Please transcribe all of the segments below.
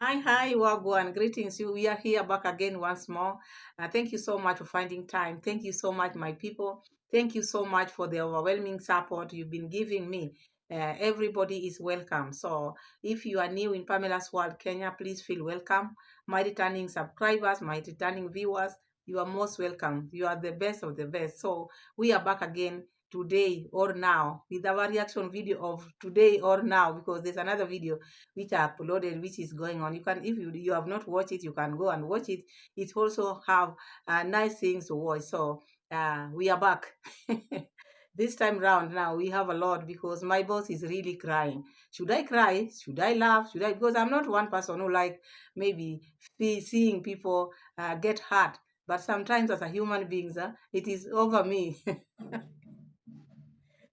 Hi, Wagwan. Greetings. We are here back again once more. Thank you so much for finding time. Thank you so much, my people. Thank you so much for the overwhelming support you've been giving me. Everybody is welcome. So, if you are new in Pamela's World Kenya, please feel welcome. My returning subscribers, my returning viewers, you are most welcome. You are the best of the best. So, we are back again today or now with our reaction video of today or now, because there's another video which are uploaded, which is going on. You can, if you have not watched it, you can go and watch it. It also have nice things to watch. So we are back. This time round now we have a lot, because my boss is really crying. Should I cry? Should I laugh? Should I? Because I'm not one person who like maybe seeing people get hurt. But sometimes as a human being, it is over me.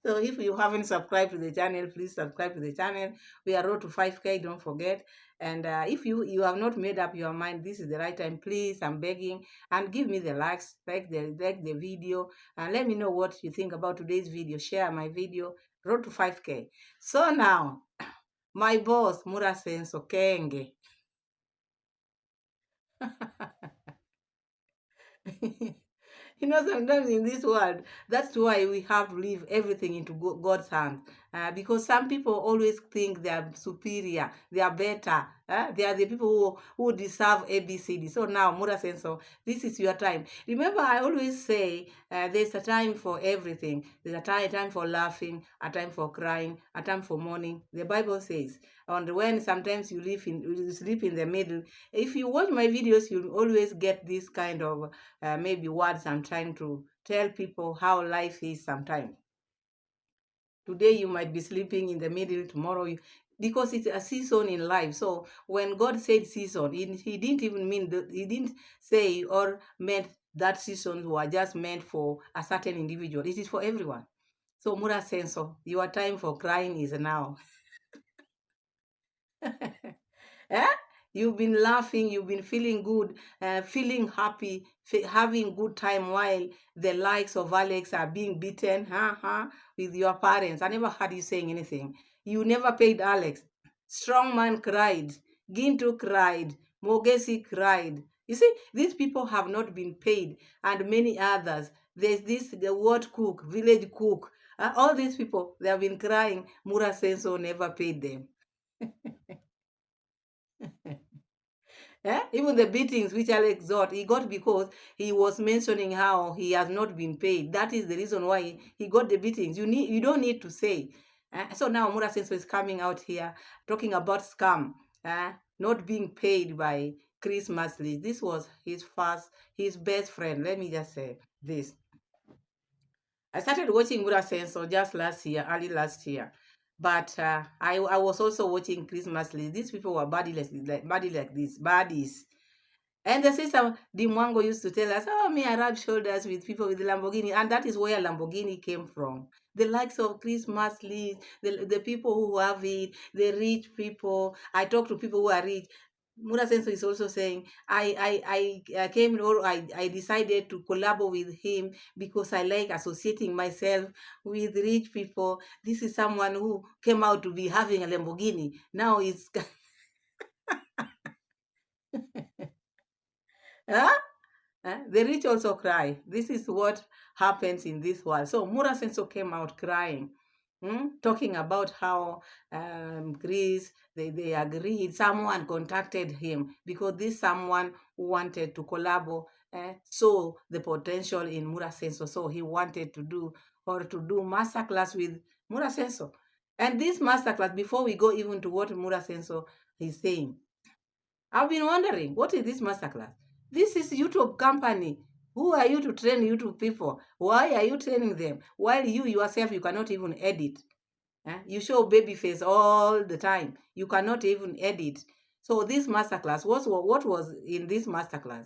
So if you haven't subscribed to the channel, please subscribe to the channel. We are road to 5K, don't forget. And if you have not made up your mind, this is the right time. Please, I'm begging, and give me the likes, like the video, and let me know what you think about today's video. Share my video, road to 5K. So now, my boss, Murasenso Kenge. Sometimes in this world, that's why we have to leave everything into God's hands. Because some people always think they are superior, they are better. They are the people who deserve ABCD. So now, Mura Senso, this is your time. Remember, I always say there's a time for everything. There's a time for laughing, a time for crying, a time for mourning. The Bible says. And when sometimes you sleep in the middle, if you watch my videos, you'll always get this kind of maybe words I'm trying to tell people how life is sometimes. Today you might be sleeping in the middle, tomorrow because it's a season in life. So when God said season, he didn't even mean that, he didn't say or meant that seasons were just meant for a certain individual. It is for everyone. So Mura Senso, your time for crying is now. Eh? You've been laughing, you've been feeling good, feeling happy, having good time while the likes of Alex are being beaten, with your parents. I never heard you saying anything. You never paid Alex. Strongman cried. Ginto cried. Mogesi cried. You see, these people have not been paid, and many others. There's the word cook, village cook. All these people, they have been crying. Mura Senso never paid them. Even the beatings which Alex got, he got because he was mentioning how he has not been paid. That is the reason why he got the beatings. You don't need to say. So now Mura Senso is coming out here talking about scam, not being paid by Christmas list. This was his best friend. Let me just say this. I started watching Mura Senso just last year, early last year. But I was also watching Christmas list. These people were body like this, baddies. And the sister Dimwango used to tell us, oh, me, I rub shoulders with people with Lamborghini. And that is where Lamborghini came from. The likes of Christmas list, the people who have it, the rich people. I talk to people who are rich. Mura Senso is also saying, I came or I decided to collaborate with him because I like associating myself with rich people. This is someone who came out to be having a Lamborghini. Now it's huh? The rich also cry. This is what happens in this world. So Mura Senso came out crying, talking about how Greece, they agreed. Someone contacted him because this someone wanted to collaborate, saw the potential in Mura Senso. So he wanted to do masterclass with Mura Senso. And this masterclass, before we go even to what Mura Senso is saying, I've been wondering, what is this masterclass? This is YouTube company. Who are you to train YouTube people? Why are you training them? While you yourself, you cannot even edit. You show baby face all the time. You cannot even edit. So this masterclass, what was in this masterclass?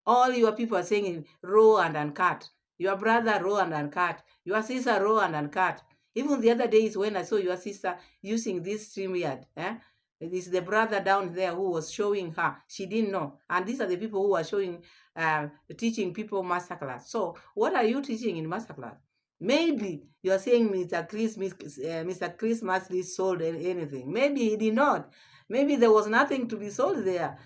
All your people are saying raw and uncut. Your brother raw and uncut. Your sister raw and uncut. Even the other days when I saw your sister using this StreamYard, it is the brother down there who was showing her. She didn't know. And these are the people who are showing, teaching people masterclass. So what are you teaching in masterclass? Maybe you are saying Mr. Christmas sold anything. Maybe he did not. Maybe there was nothing to be sold there.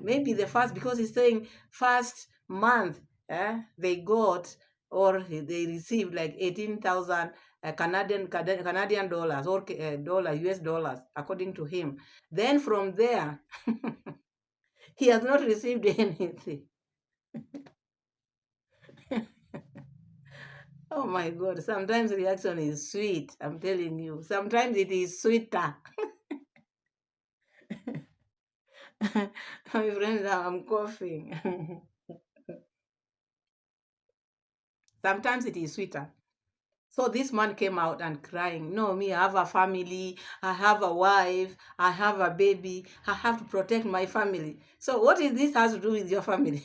Maybe the first, because he's saying first month they got, or they received like 18,000 Canadian dollars, or US dollars, according to him. Then from there, he has not received anything. Oh my God. Sometimes reaction is sweet. I'm telling you. Sometimes it is sweeter. My friends, I'm coughing. Sometimes it is sweeter. So this man came out and crying, no, me, I have a family, I have a wife, I have a baby, I have to protect my family. So what is this has to do with your family?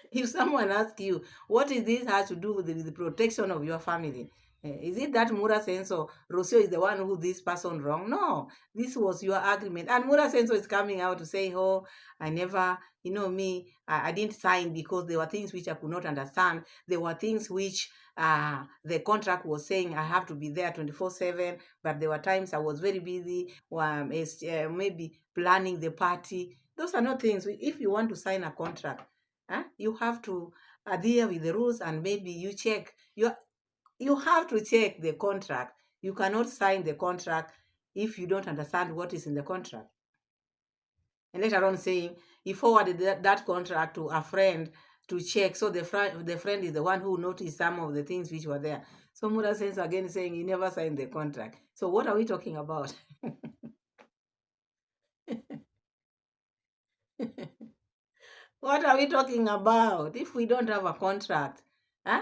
If someone asks you, what is this has to do with the protection of your family? Is it that Mura Senso, Rocio is the one who this person wrong? No, this was your agreement. And Mura Senso is coming out to say, oh, I never, me, I didn't sign because there were things which I could not understand. There were things which the contract was saying I have to be there 24/7, but there were times I was very busy, maybe planning the party. Those are not things. If you want to sign a contract, you have to adhere with the rules, and maybe you have to check the contract. You cannot sign the contract if you don't understand what is in the contract. And later on saying he forwarded that contract to a friend to check. So the friend is the one who noticed some of the things which were there. So Mura says again saying he never signed the contract. So what are we talking about? What are we talking about? If we don't have a contract, huh?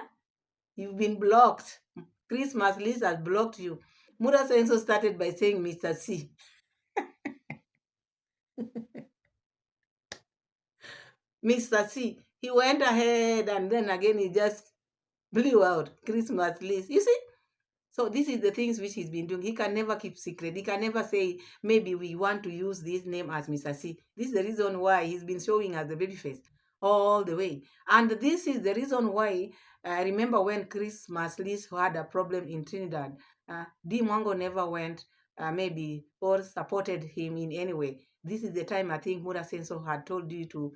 You've been blocked. Christmas list has blocked you. Mura Senso started by saying Mr. C. Mr. C. He went ahead and then again he just blew out Christmas list. You see? So this is the things which he's been doing. He can never keep secret. He can never say, maybe we want to use this name as Mr. C. This is the reason why he's been showing as the baby face all the way. And this is the reason why I remember when Christmas Liz had a problem in Trinidad, D. Mwango never went, maybe, or supported him in any way. This is the time I think Mura Senso had told you to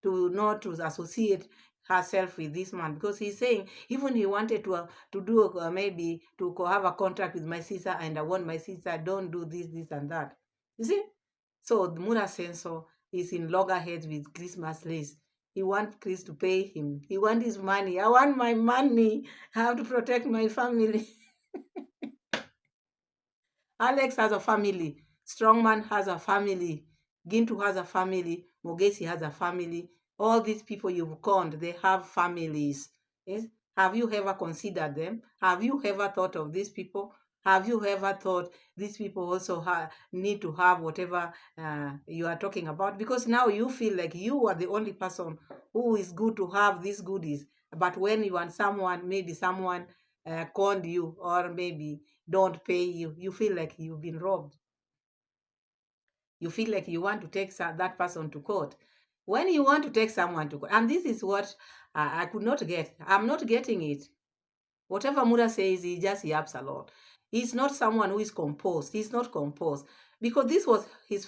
not to associate herself with this man, because he's saying even he wanted to do maybe to have a contract with my sister, and I want my sister don't do this and that. You see, so Mura Senso is in loggerheads with Christmas Liz. He wants Chris to pay him. He wants his money. I want my money. I have to protect my family. Alex has a family. Strongman has a family. Gintu has a family. Mogesi has a family. All these people you've conned, they have families. Yes? Have you ever considered them? Have you ever thought of these people? Have you ever thought these people also need to have whatever you are talking about? Because now you feel like you are the only person who is good to have these goodies. But when you want someone, maybe someone conned you, or maybe don't pay you, you feel like you've been robbed. You feel like you want to take that person to court. When you want to take someone to court, and this is what I could not get. I'm not getting it. Whatever Mura says, he just yaps a lot. He's not someone who is composed. He's not composed. Because this was his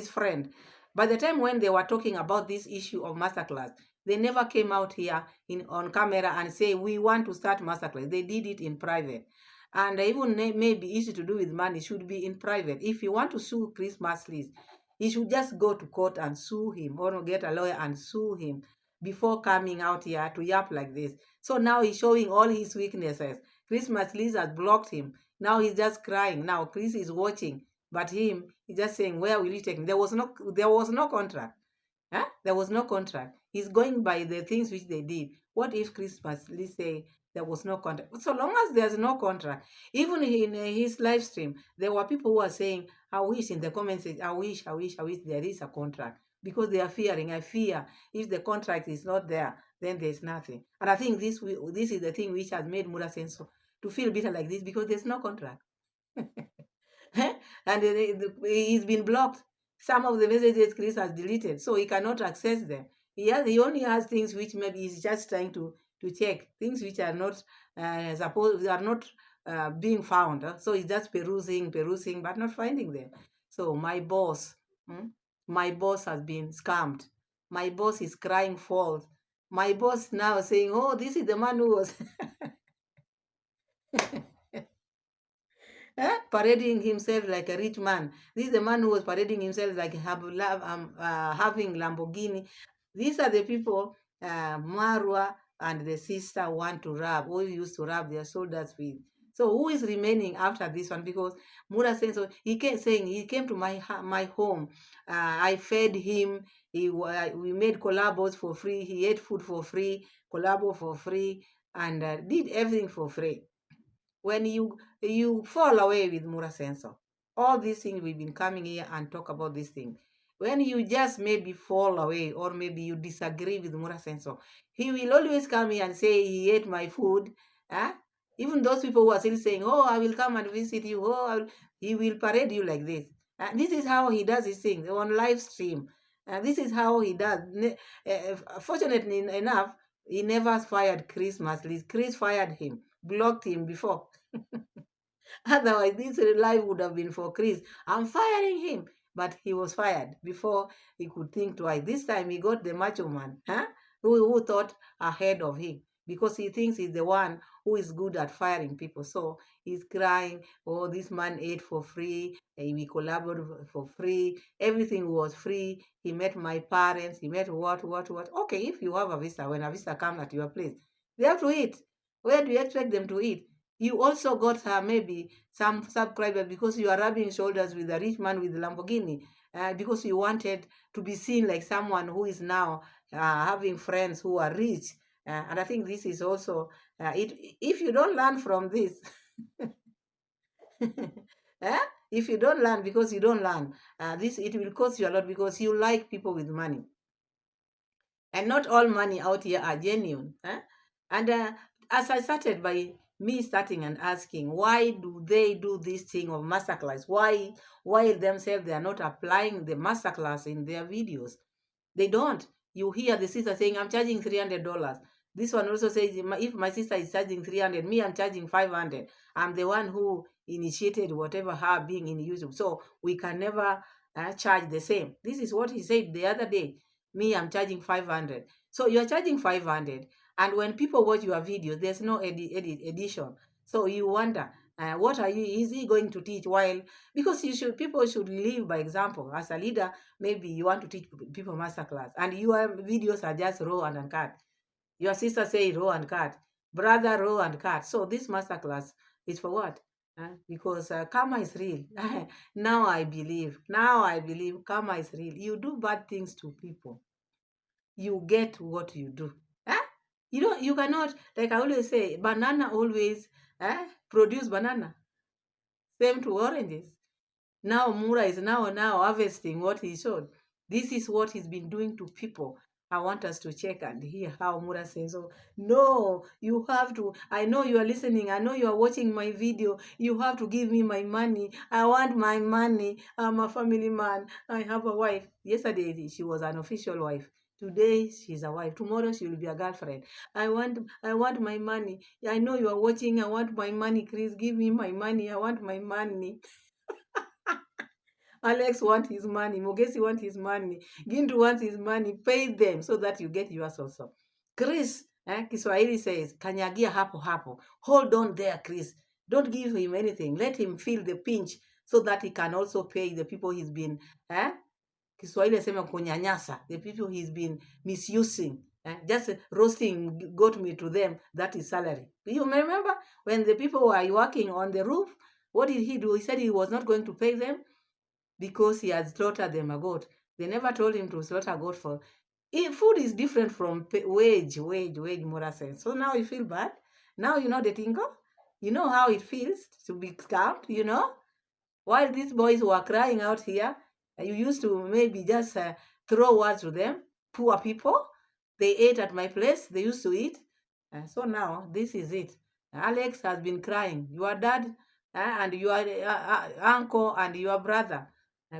friend. By the time when they were talking about this issue of masterclass, they never came out here on camera and say, we want to start masterclass. They did it in private. And even maybe issue to do with money should be in private. If you want to sue Chris Masley, he should just go to court and sue him, or get a lawyer and sue him before coming out here to yap like this. So now he's showing all his weaknesses. Chris Masley has blocked him. Now he's just crying. Now Chris is watching, but he's just saying, where will you take him? There was no contract. Huh? There was no contract. He's going by the things which they did. What if Christmas, let's say, there was no contract? So long as there's no contract, even in his live stream, there were people who are saying, I wish, in the comments, I wish there is a contract, because they are fearing. I fear if the contract is not there, then there's nothing. And I think this is the thing which has made Mura Senso to feel bitter like this, because there's no contract. And he's been blocked. Some of the messages Chris has deleted, so he cannot access them. He only has things which maybe he's just trying to check, things which are not being found. So he's just perusing, but not finding them. So hmm, my boss has been scammed. My boss is crying false. My boss now saying, "Oh, this is the man who was parading himself like a rich man. This is the man who was parading himself like having Lamborghini." These are the people Marwa and the sister want to rub, who used to rub their shoulders with. So who is remaining after this one? Because Mura says so. He came saying he came to my home. I fed him. We made collabos for free. He ate food for free, collabo for free, and did everything for free. When you fall away with Mura Sensor, all these things we've been coming here and talk about this thing. When you just maybe fall away or maybe you disagree with Mura Sensor, he will always come here and say he ate my food. Huh? Even those people who are still saying, "Oh, I will come and visit you," he will parade you like this. This is how he does his thing on live stream. This is how he does. Fortunately enough, he never fired Chris Maslis. Chris fired him, blocked him before. Otherwise, this life would have been for Chris. I'm firing him. But he was fired before he could think twice. This time he got the macho man, who thought ahead of him because he thinks he's the one who is good at firing people. So he's crying, "Oh, this man ate for free. We collaborated for free. Everything was free. He met my parents. He met what. Okay, if you have a visitor, when a visitor comes at your place, they have to eat. Where do you expect them to eat? You also got maybe some subscribers because you are rubbing shoulders with a rich man with Lamborghini, because you wanted to be seen like someone who is now having friends who are rich. And I think this is also it. If you don't learn from this, eh? If you don't learn because you don't learn, this it will cost you a lot because you like people with money. And not all money out here are genuine. And as I started by me starting and asking, why do they do this thing of masterclass? Why themselves they are not applying the masterclass in their videos? They don't. You hear the sister saying, "I'm charging $300." This one also says, if my sister is charging 300, me, I'm charging 500. I'm the one who initiated whatever her being in YouTube. So we can never charge the same. This is what he said the other day. Me, I'm charging 500. So you're charging 500. And when people watch your video, there's no edition. So you wonder, what are you, is he going to teach while, because people should live by example. As a leader, maybe you want to teach people masterclass and your videos are just raw and uncut. Your sister say raw and cut, brother raw and cut. So this masterclass is for what? Because karma is real. Now I believe karma is real. You do bad things to people, you get what you do. Huh? You cannot, like I always say, banana always produce banana. Same to oranges. Now Mura is now harvesting what he showed. This is what he's been doing to people. I want us to check and hear how Mura says, "Oh, no, you have to. I know you are listening. I know you are watching my video. You have to give me my money. I want my money. I'm a family man. I have a wife." Yesterday, she was an official wife. Today, she's a wife. Tomorrow, she will be a girlfriend. I want my money. I know you are watching. I want my money. Chris, give me my money. I want my money. Alex wants his money. Mogesi wants his money. Gindu wants his money. Pay them so that you get yours also. Chris, Kiswahili says, kanyagia hapo hapo. Hold on there, Chris. Don't give him anything. Let him feel the pinch so that he can also pay the people he's been, Kiswahili sema kunyanyasa, the people he's been misusing. Just roasting got me to them. That is salary. You remember when the people were working on the roof? What did he do? He said he was not going to pay them because he had slaughtered them a goat. They never told him to slaughter a goat for. Food is different from wage, moral sense. So now you feel bad. Now you know the tingle. You know how it feels to be scammed, While these boys were crying out here, you used to maybe just throw words to them. Poor people. They ate at my place. They used to eat. So now this is it. Alex has been crying. Your dad and your uncle and your brother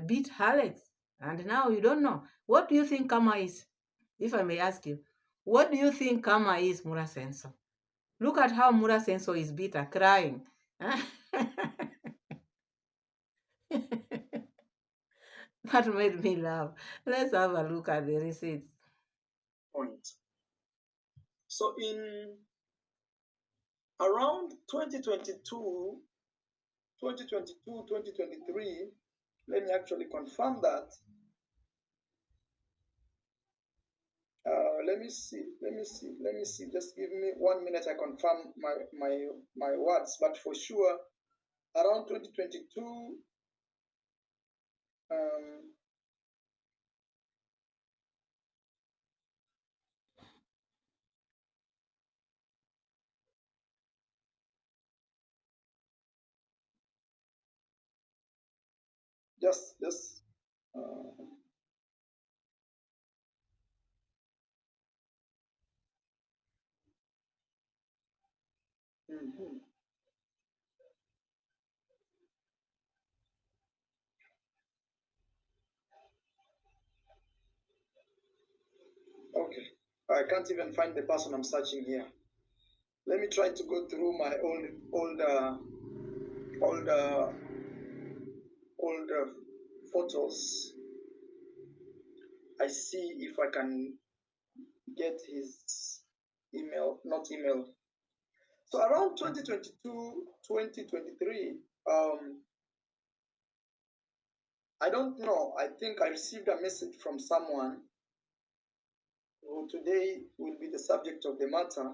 beat Alex. And now you don't know. What do you think karma is? If I may ask you. What do you think karma is, Mura Senso? Look at how Mura Senso is bitter, crying. That made me laugh. Let's have a look at the receipts. Point. So in around 2022, 2023, let me actually confirm that. Let me see. Let me see. Let me see. Just give me 1 minute. I confirm my words. But for sure, around 2022, um, just. Uh, mhm. Okay. I can't even find the person I'm searching here. Let me try to go through my old, old photos. I see if I can get his email, not email. So around 2022, 2023, I don't know. I think I received a message from someone who today will be the subject of the matter.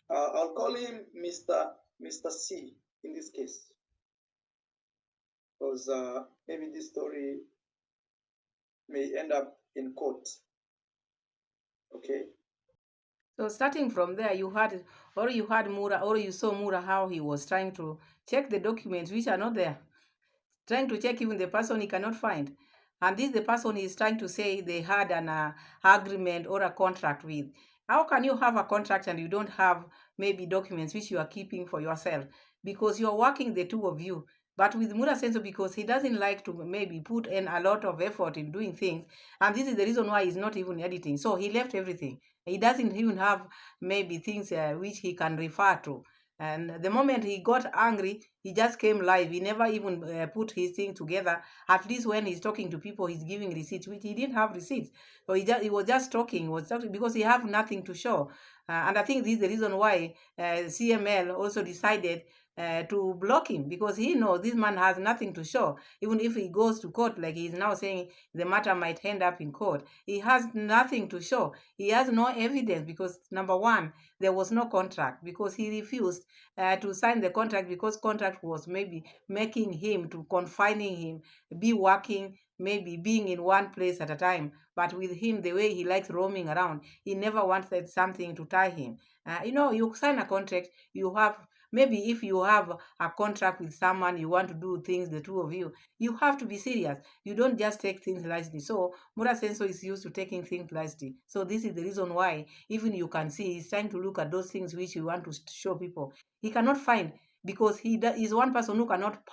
I'll call him Mr. C in this case, because maybe this story may end up in court. Okay. So starting from there, you had Mura, or you saw Mura how he was trying to check the documents which are not there, trying to check even the person he cannot find. And this the person is trying to say they had an agreement or a contract with. How can you have a contract and you don't have maybe documents which you are keeping for yourself? Because you're working the two of you. But with Mura Senso, because he doesn't like to maybe put in a lot of effort in doing things, and this is the reason why he's not even editing. So he left everything. He doesn't even have maybe things which he can refer to. And the moment he got angry, he just came live. He never even put his thing together. At least when he's talking to people, he's giving receipts, which he didn't have receipts. So he was just talking. He was talking because he have nothing to show. And I think this is the reason why CML also decided to block him, because he knows this man has nothing to show. Even if he goes to court, like he's now saying the matter might end up in court, he has nothing to show. He has no evidence because, number one, there was no contract, because he refused to sign the contract, because contract was maybe making him to confining him, be working, maybe being in one place at a time. But with him, the way he likes roaming around, he never wanted something to tie him. You sign a contract, you have, maybe if you have a contract with someone, you want to do things, the two of you have to be serious. You don't just take things lightly. So Mura Senso is used to taking things lightly. So this is the reason why even you can see he's trying to look at those things which you want to show people. He cannot find, because is one person who cannot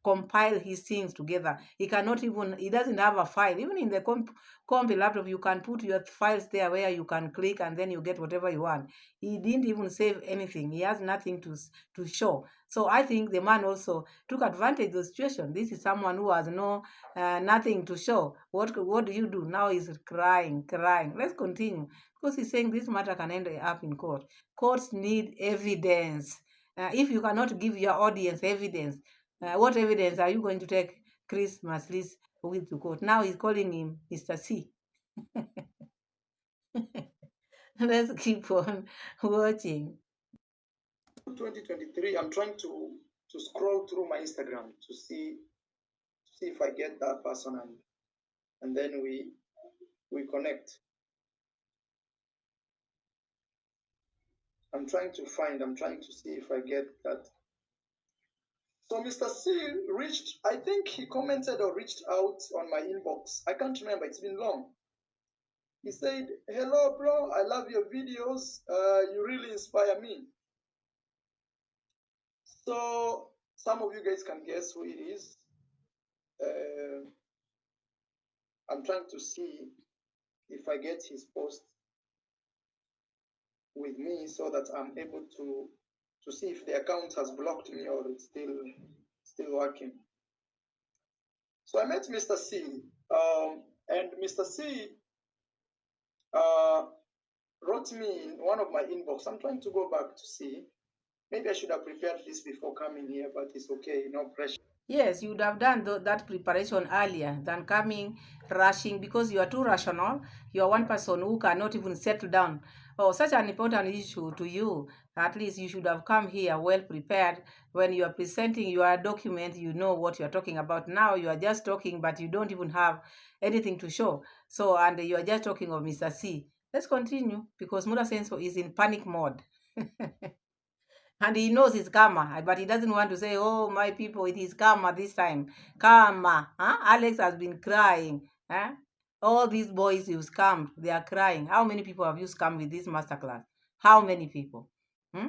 compile his things together. He doesn't have a file. Even in the comp laptop, you can put your files there where you can click and then you get whatever you want. He didn't even save anything. He has nothing to show. So I think the man also took advantage of the situation. This is someone who has nothing to show. What do you do? Now he's crying. Let's continue, because he's saying this matter can end up in court. Courts need evidence. If you cannot give your audience evidence, what evidence are you going to take Christmas list with to court? Now he's calling him Mr. C. Let's keep on watching. 2023, I'm trying to scroll through my Instagram to see if I get that person, and then we connect. I'm trying to see if I get that. So Mr. C reached, I think he commented or reached out on my inbox. I can't remember, it's been long. He said, "Hello, bro, I love your videos. You really inspire me." So some of you guys can guess who it is. Uh, I'm trying to see if I get his post with me so that I'm able to see if the account has blocked me or it's still working. So I met Mr. C, and Mr. C uh, wrote me in one of my inbox. I'm trying to go back to see. Maybe I should have prepared this before coming here, but it's okay, no pressure. Yes, you would have done that preparation earlier than coming rushing, because you are too rational. You are one person who cannot even settle down. Oh, such an important issue to you. At least you should have come here well prepared. When you are presenting your document, you know what you are talking about. Now you are just talking, but you don't even have anything to show. So, and you are just talking of Mr. C. Let's continue, because Mura Senso is in panic mode. And he knows it's karma, but he doesn't want to say, oh, my people, it is karma this time. Karma. Huh? Alex has been crying. Huh? All these boys you've scammed, they are crying. How many people have you scammed with this masterclass? How many people? Hmm?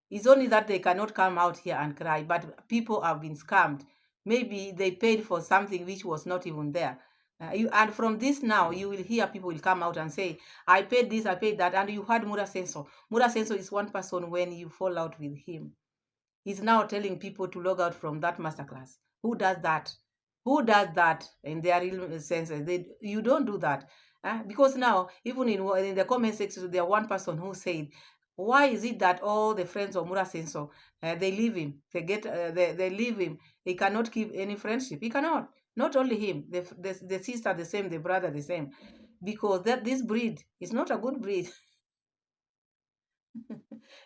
It's only that they cannot come out here and cry, but people have been scammed. Maybe they paid for something which was not even there. And from this now, you will hear people will come out and say, I paid this, I paid that. And you heard Mura Senso. Mura Senso is one person when you fall out with him. He's now telling people to log out from that masterclass. Who does that? Who does that in their real senses? You don't do that. Because now, even in the comment section, there one person who said, why is it that all the friends of Mura Senso, they leave him, they leave him, he cannot keep any friendship. He cannot. Not only him, the sister the same, the brother the same, because this breed is not a good breed.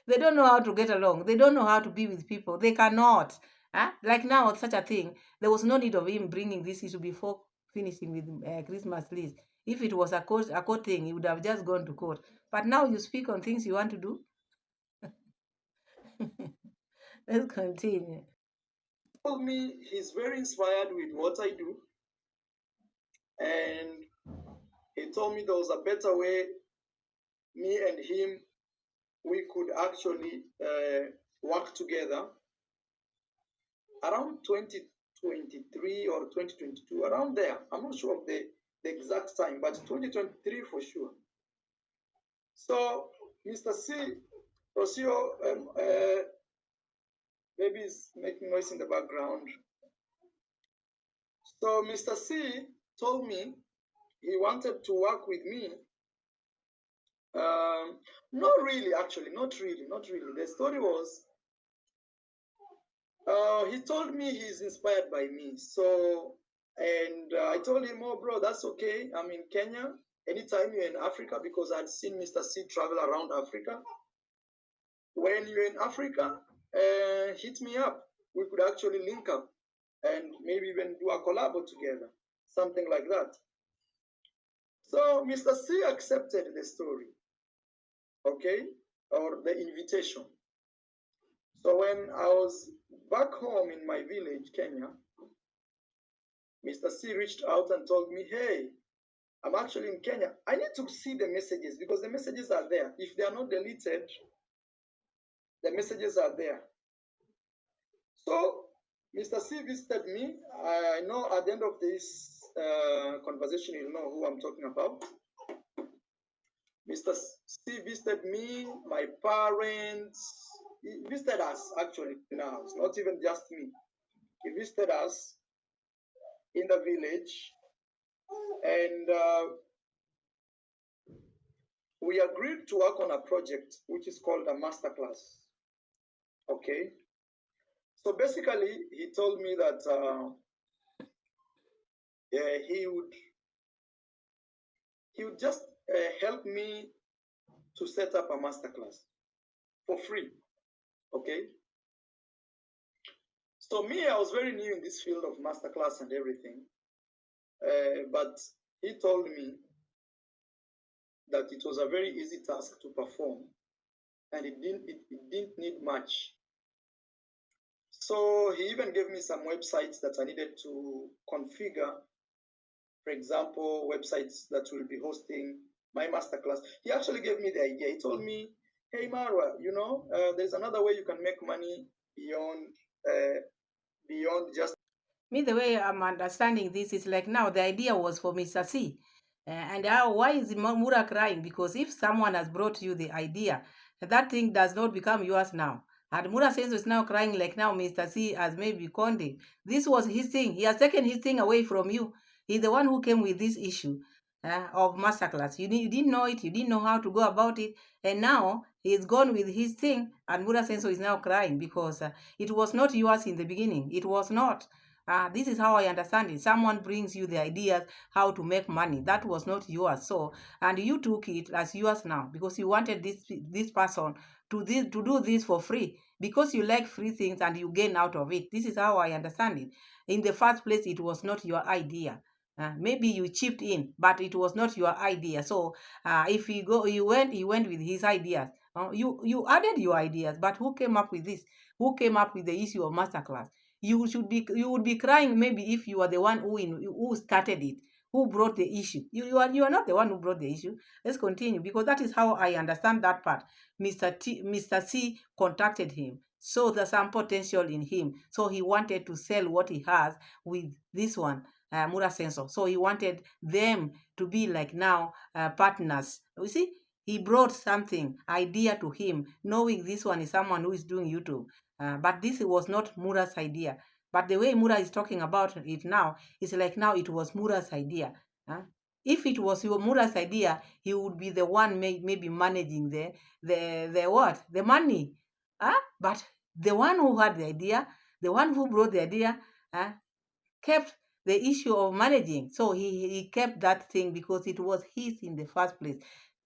They don't know how to get along. They don't know how to be with people. They cannot. Like now, such a thing, there was no need of him bringing this issue before finishing with Christmas list. If it was a court thing, he would have just gone to court. But now you speak on things you want to do. Let's continue. He told me he's very inspired with what I do, and he told me there was a better way me and him we could actually work together around 2023 or 2022, around there. I'm not sure of the exact time, but 2023 for sure. So Mr. C, Rocio, maybe is making noise in the background. So Mr. C told me he wanted to work with me. Not really, actually, not really. The story was he told me he's inspired by me. So, and I told him, oh, bro, that's okay. I'm in Kenya. Anytime you're in Africa, because I'd seen Mr. C travel around Africa. When you're in Africa, hit me up. We could actually link up and maybe even do a collab together, something like that. So Mr. C accepted the story, okay, or the invitation. So when I was back home in my village, Kenya, Mr. C reached out and told me, hey, I'm actually in Kenya. I need to see the messages because the messages are there. If they are not deleted, the messages are there. So Mr. C visited me. I know at the end of this conversation, you'll know who I'm talking about. Mr. C visited me, my parents. He visited us actually in our house, not even just me. He visited us in the village, and we agreed to work on a project which is called a masterclass. Okay. So basically, he told me that he would just help me to set up a masterclass for free. Okay. So me, I was very new in this field of masterclass and everything, but he told me that it was a very easy task to perform, and it didn't need much. So he even gave me some websites that I needed to configure. For example, websites that will be hosting my masterclass. He actually gave me the idea. He told me, hey, Marwa, there's another way you can make money beyond just... Me, the way I'm understanding this is like now the idea was for Mr. C. And why is Mura crying? Because if someone has brought you the idea, that thing does not become yours now. And Mura Senso is now crying like now Mr. C has maybe Conde. This was his thing. He has taken his thing away from you. He's the one who came with this issue of masterclass. You didn't know it. You didn't know how to go about it. And now he's gone with his thing. And Mura Senso is now crying because it was not yours in the beginning. It was not. This is how I understand it. Someone brings you the ideas how to make money. That was not yours. So, and you took it as yours now because you wanted this person to do this for free because you like free things and you gain out of it. This is how I understand it. In the first place, it was not your idea. Maybe you chipped in, but it was not your idea. So if you went with his ideas. You added your ideas, but who came up with this? Who came up with the issue of masterclass? You would be crying maybe if you are the one who started it, who brought the issue. You are not the one who brought the issue. Let's continue because that is how I understand that part. Mr. C contacted him, saw there's some potential in him, so he wanted to sell what he has with this one, Mura Sensor. So he wanted them to be like now partners. You see, he brought something idea to him, knowing this one is someone who is doing YouTube. But this was not Mura's idea. But the way Mura is talking about it now, it's like now it was Mura's idea. Uh, if it was your Mura's idea, he would be the one maybe managing the what? The money. But the one who had the idea, the one who brought the idea, kept the issue of managing. So he kept that thing because it was his in the first place.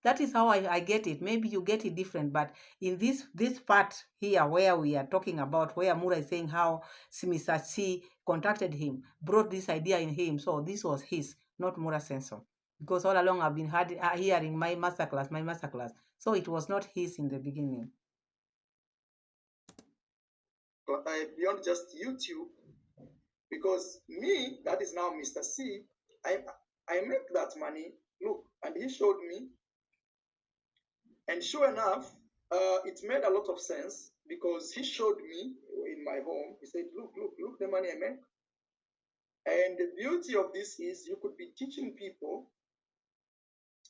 That is how I get it. Maybe you get it different, but in this part here where we are talking about, where Mura is saying how Mr. C contacted him, brought this idea in him. So this was his, not Mura Sensor. Because all along I've been hearing my masterclass. So it was not his in the beginning. Beyond just YouTube, because me, that is now Mr. C, I make that money. Look, and he showed me, and sure enough, it made a lot of sense because he showed me in my home. He said, look, the money I make. And the beauty of this is you could be teaching people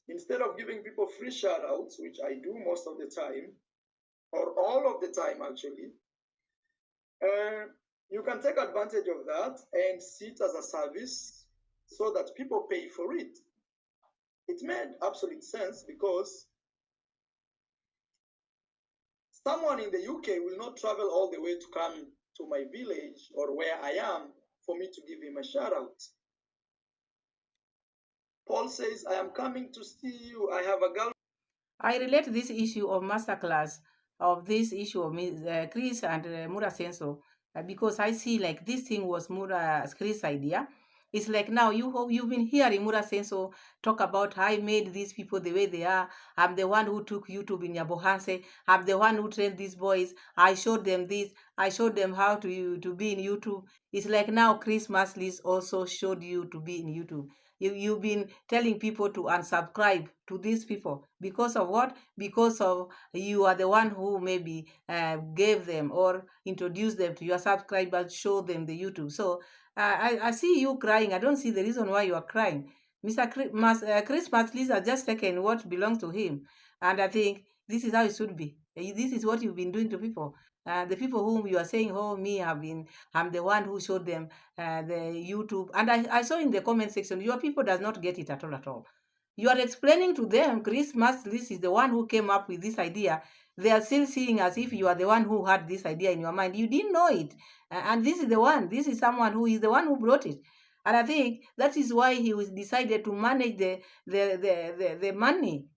instead of giving people free shout outs, which I do most of the time, or all of the time actually. You can take advantage of that and see it as a service so that people pay for it. It made absolute sense because someone in the UK will not travel all the way to come to my village or where I am for me to give him a shout out. Paul says, I am coming to see you. I have a girl. I relate this issue of masterclass of this issue of Chris and Mura Senso because I see like this thing was Chris' idea. It's like now you've been hearing Mura Senso talk about I made these people the way they are. I'm the one who took YouTube in Yabohanse. I'm the one who trained these boys. I showed them this. I showed them how to be in YouTube. It's like now Chris Maslis also showed you to be in YouTube. You've been telling people to unsubscribe to these people because of what? Because of you are the one who maybe gave them or introduced them to your subscribers, show them the YouTube. So I see you crying. I don't see the reason why you are crying. Chris Matlis has just taken what belongs to him, and I think this is how it should be. This is what you've been doing to people. The people whom you are saying, oh, I'm the one who showed them the YouTube. And I saw in the comment section, your people does not get it at all, at all. You are explaining to them, Christmas, this is the one who came up with this idea. They are still seeing as if you are the one who had this idea in your mind. You didn't know it. And this is the one. This is someone who is the one who brought it. And I think that is why he was decided to manage the money,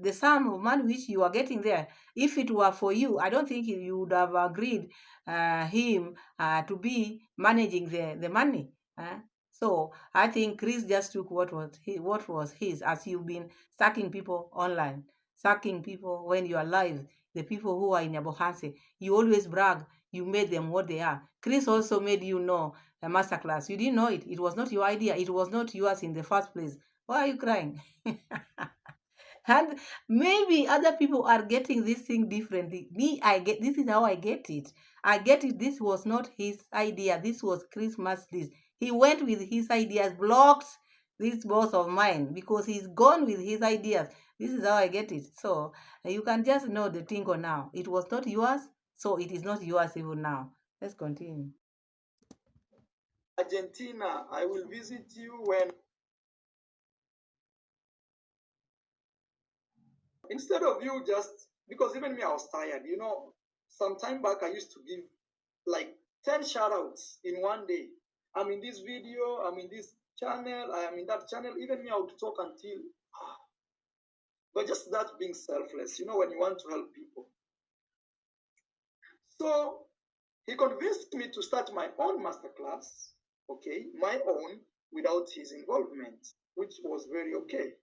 the sum of money which you are getting there. If it were for you, I don't think you would have agreed him to be managing the money. So I think Chris just took what was his, as you've been sucking people online, sucking people when you are live, the people who are in Yabohanse. You always brag, you made them what they are. Chris also made you know a masterclass. You didn't know it. It was not your idea. It was not yours in the first place. Why are you crying? And maybe other people are getting this thing differently. I get this is how I get it. I get it. This was not his idea. This was Christmas list. He went with his ideas, blocked this boss of mine because he's gone with his ideas. This is how I get it. So you can just know the tingle now. It was not yours. So it is not yours even now. Let's continue. Argentina, I will visit you when, instead of you just, because even me, I was tired. Some time back, I used to give like 10 shout outs in one day. I'm in this video, I'm in this channel, I am in that channel. Even me, I would talk until, but just that being selfless, when you want to help people. So he convinced me to start my own masterclass, okay, my own, without his involvement, which was very okay.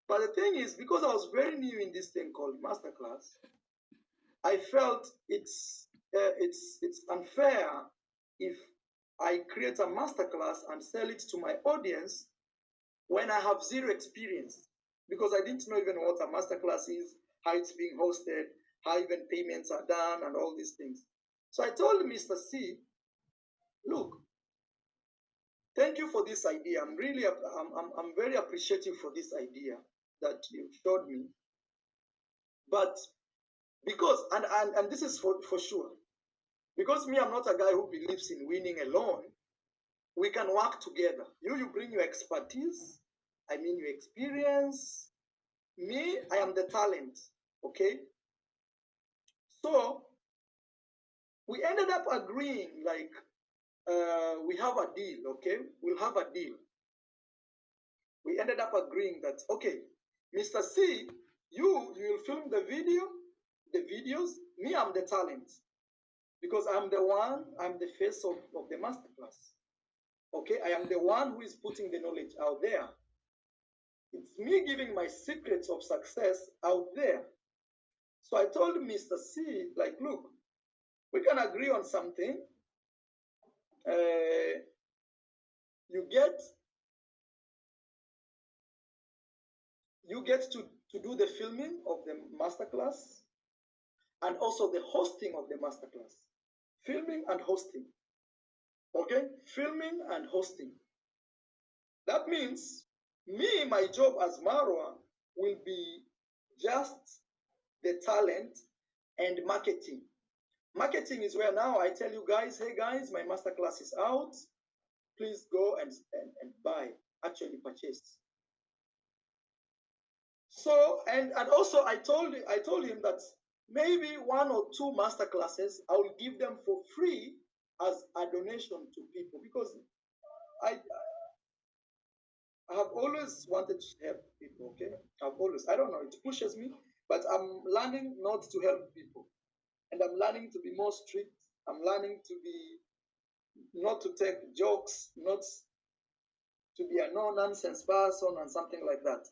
But the thing is, because I was very new in this thing called masterclass, I felt it's unfair if I create a masterclass and sell it to my audience when I have zero experience, because I didn't know even what a masterclass is, how it's being hosted, how even payments are done, and all these things. So I told Mr. C, look, thank you for this idea. I'm very appreciative for this idea that you showed me. But because, and this is for sure, because me, I'm not a guy who believes in winning alone. We can work together. You bring your expertise, I mean your experience. Me, I am the talent, okay? So we ended up agreeing, like, we have a deal, okay? We'll have a deal. We ended up agreeing that, okay, Mr. C, you will film the videos. Me, I'm the talent, because I'm the face of the masterclass. Okay, I am the one who is putting the knowledge out there. It's me giving my secrets of success out there. So I told Mr. C, like, look, we can agree on something. You get to do the filming of the masterclass and also the hosting of the masterclass. Filming and hosting. Okay? Filming and hosting. That means me, my job as Marwa will be just the talent and marketing. Marketing is where now I tell you guys, hey guys, my masterclass is out. Please go and buy, actually purchase. So, and also I told him that maybe 1 or 2 masterclasses I will give them for free as a donation to people, because I have always wanted to help people, okay? I don't know, it pushes me, but I'm learning not to help people. And I'm learning to be more strict. I'm learning to be, not to take jokes, not to be a no-nonsense person and something like that.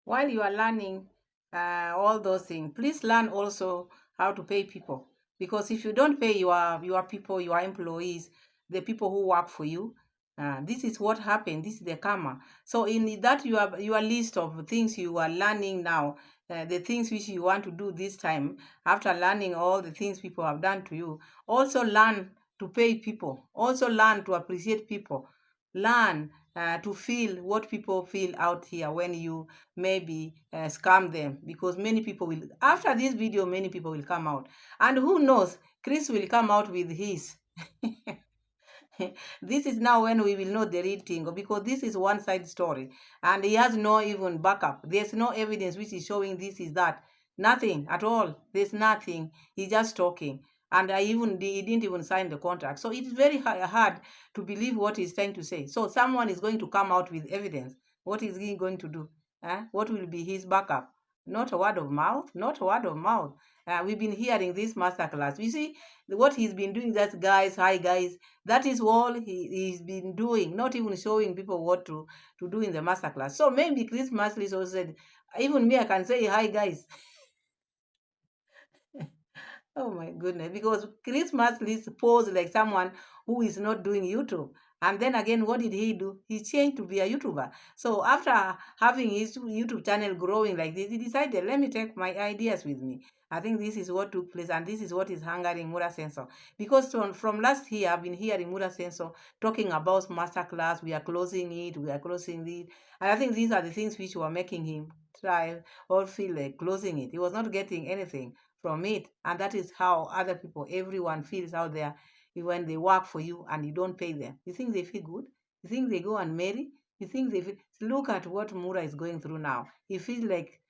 While you are learning all those things, please learn also how to pay people. Because if you don't pay your people, your employees, the people who work for you, this is what happened. This is the karma. So in that your list of things you are learning now, the things which you want to do this time, after learning all the things people have done to you, also learn to pay people. Also learn to appreciate people. Learn to feel what people feel out here when you maybe scam them, because many people will, after this video, many people will come out, and who knows, Chris will come out with his. This is now when we will know the real thing, because this is one side story and he has no even backup. There's no evidence which is showing this is that. Nothing at all. There's nothing. He's just talking. And he didn't even sign the contract. So it is very hard to believe what he's trying to say. So someone is going to come out with evidence. What is he going to do? What will be his backup? Not a word of mouth. Not a word of mouth. We've been hearing this masterclass. You see what he's been doing. That guys, hi guys. That is all he's been doing. Not even showing people what to do in the masterclass. So maybe Chris Masley also said, even me, I can say hi guys. Oh my goodness, because Christmas list posed like someone who is not doing YouTube. And then again, what did he do? He changed to be a YouTuber. So after having his YouTube channel growing like this, he decided, let me take my ideas with me. I think this is what took place, and this is what is hungering Mura Sensor. Because from last year, I've been hearing Mura Sensor talking about masterclass. We are closing it, we are closing it. And I think these are the things which were making him try or feel like closing it. He was not getting anything from it. And that is how other people, everyone feels out there when they work for you and you don't pay them. You think they feel good? You think they go and marry? You think they feel... Look at what Mura is going through now. He feels like,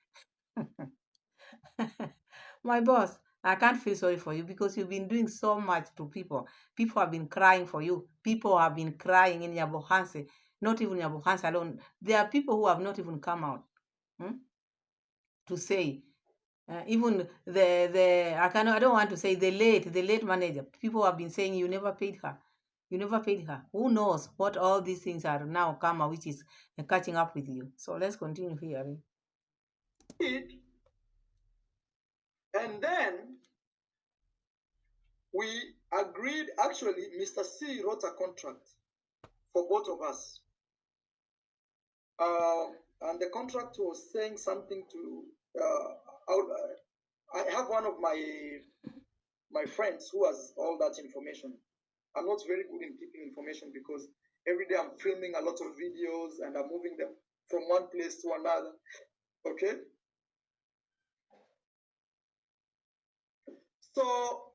my boss, I can't feel sorry for you because you've been doing so much to people. People have been crying for you. People have been crying in Yabohanse. Not even Yabohanse alone. There are people who have not even come out to say. Even I don't want to say the late manager. People have been saying you never paid her. You never paid her. Who knows what all these things are now karma, which is catching up with you. So let's continue here. And then we agreed, actually, Mr. C wrote a contract for both of us. And the contract was saying something to, I have one of my friends who has all that information. I'm not very good in keeping information because every day I'm filming a lot of videos and I'm moving them from one place to another. Okay? So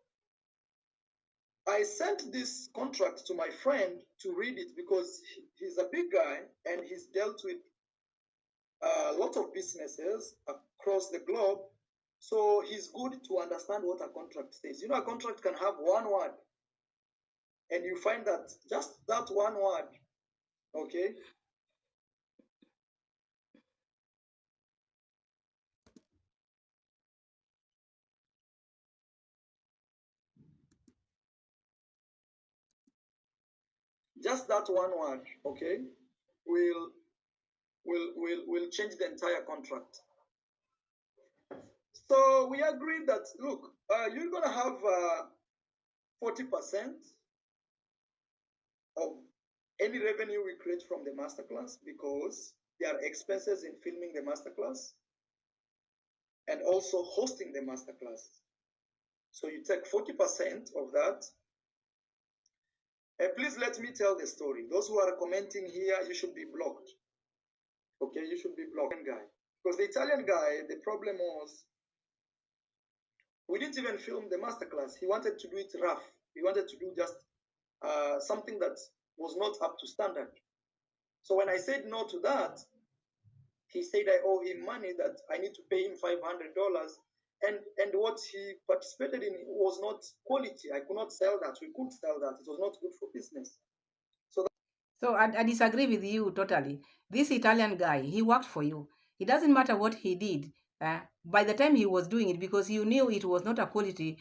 I sent this contract to my friend to read it because he's a big guy and he's dealt with a lot of businesses across the globe. So he's good to understand what a contract says. You know, a contract can have one word, and you find that just that one word, okay, just that one word, okay, will will change the entire contract. So we agreed that, look, you're gonna have 40% of any revenue we create from the masterclass because there are expenses in filming the masterclass and also hosting the masterclass. So you take 40% of that. Please let me tell the story. Those who are commenting here, you should be blocked. Okay, you should be blocked, guy. Because the Italian guy, the problem was, we didn't even film the masterclass. He wanted to do it rough. He wanted to do just something that was not up to standard. So when I said no to that, he said I owe him money, that I need to pay him $500. And what he participated in was not quality. I could not sell that. We couldn't sell that. It was not good for business. So I disagree with you totally. This Italian guy, he worked for you. It doesn't matter what he did. By the time he was doing it, because you knew it was not a quality,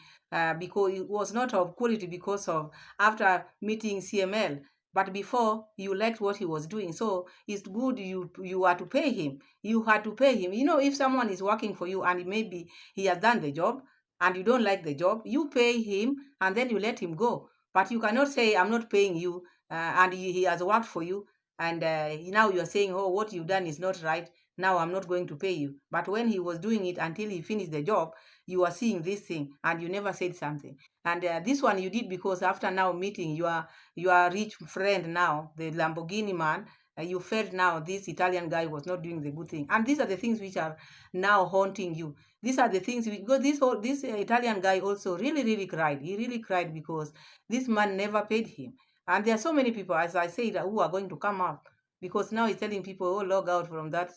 because it was not of quality because of after meeting CML. But before you liked what he was doing, so it's good you are to pay him. You had to pay him. You know, if someone is working for you and maybe he has done the job and you don't like the job, you pay him and then you let him go. But you cannot say I'm not paying you and he has worked for you, and now you're saying, oh, what you've done is not right, now I'm not going to pay you. But when he was doing it until he finished the job, you are seeing this thing and you never said something. And this one you did because after now meeting your rich friend, now the Lamborghini man, you felt now this Italian guy was not doing the good thing. And these are the things which are now haunting you. These are the things because this Italian guy also really cried. He really cried because this man never paid him. And there are so many people, as I said, who are going to come up because now he's telling people, oh, log out from that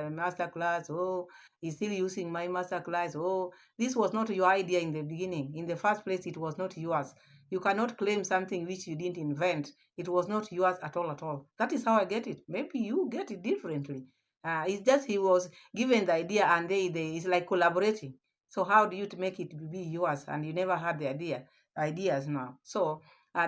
master class. Oh, he's still using my master class. Oh, this was not your idea in the beginning. In the first place, it was not yours. You cannot claim something which you didn't invent. It was not yours at all, at all. That is how I get it. Maybe you get it differently. It's just he was given the idea and it's like collaborating. So how do you make it be yours and you never had the ideas now? So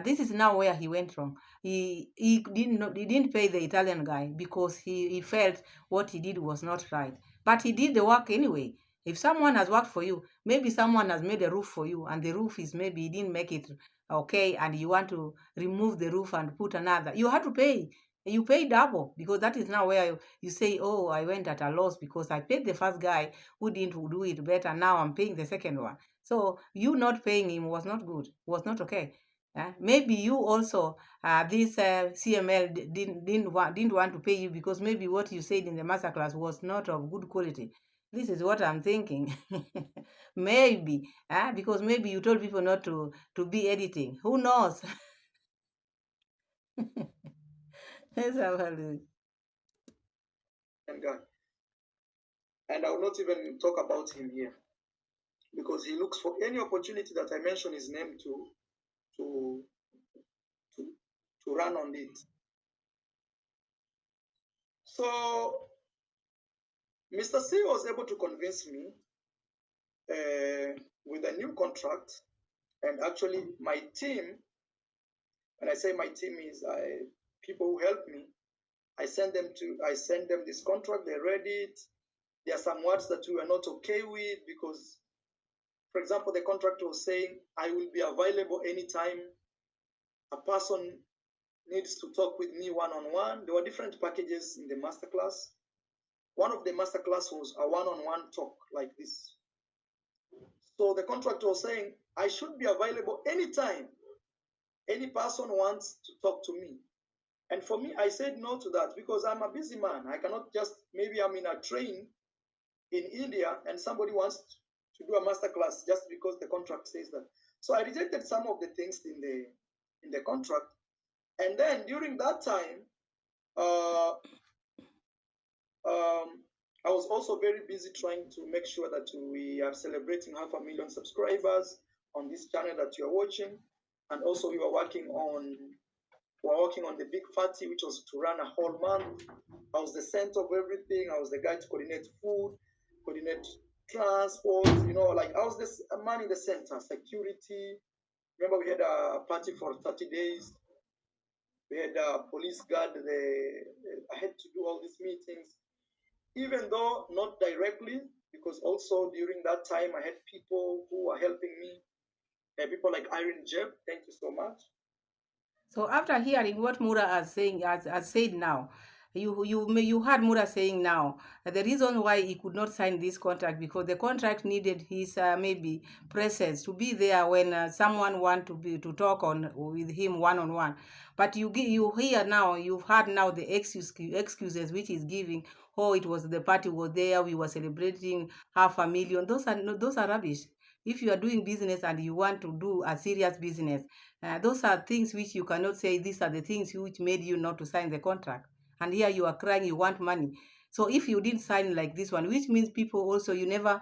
this is now where he went wrong. He didn't pay the Italian guy because he felt what he did was not right. But he did the work anyway. If someone has worked for you, maybe someone has made a roof for you, and the roof is maybe he didn't make it okay, and you want to remove the roof and put another, you have to pay. You pay double because that is now where you say, oh, I went at a loss because I paid the first guy who didn't do it better. Now I'm paying the second one. So you not paying him was not good, was not okay. Maybe you also this CML didn't want to pay you because maybe what you said in the masterclass was not of good quality. This is what I'm thinking. Maybe, because maybe you told people not to be editing. Who knows? Let's have a look. And guy. And I will not even talk about him here because he looks for any opportunity that I mention his name to to to run on it. So Mr. C was able to convince me with a new contract, and actually my team. When I say my team is people who help me, I send them this contract. They read it. There are some words that we are not okay with because, for example, the contract was saying I will be available anytime a person needs to talk with me one on one. There were different packages in the masterclass. One of the masterclass was a one on one talk like this. So the contract was saying I should be available anytime any person wants to talk to me. And for me, I said no to that because I'm a busy man. I cannot just, maybe I'm in a train in India and somebody wants to do a masterclass just because the contract says that. So I rejected some of the things in the contract. And then during that time, uh, I was also very busy trying to make sure that we are celebrating 500,000 subscribers on this channel that you are watching. And also we were working on the big party, which was to run a whole month. I was the center of everything. I was the guy to coordinate food, coordinate transport, like I was this a man in the center, security. Remember, we had a party for 30 days. We had a police guard. I had to do all these meetings, even though not directly, because also during that time I had people who were helping me. People like Irene Jeb, thank you so much. So after hearing what Mura has said now, you heard Mura saying now the reason why he could not sign this contract because the contract needed his maybe presence to be there when someone want to talk on with him one on one. But you hear now, you've heard now the excuses which is giving. Oh, it was the party was there, we were celebrating 500,000. Those are rubbish. If you are doing business and you want to do a serious business, those are things which you cannot say these are the things which made you not to sign the contract. And here you are crying, you want money. So if you didn't sign like this one, which means people also you never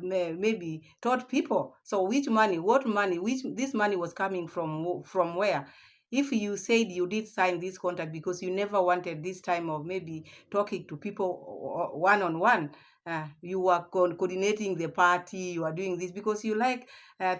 maybe taught people. So which money, what money, which this money was coming from where? If you said you did sign this contract because you never wanted this time of maybe talking to people one on one, you are coordinating the party, you are doing this because you like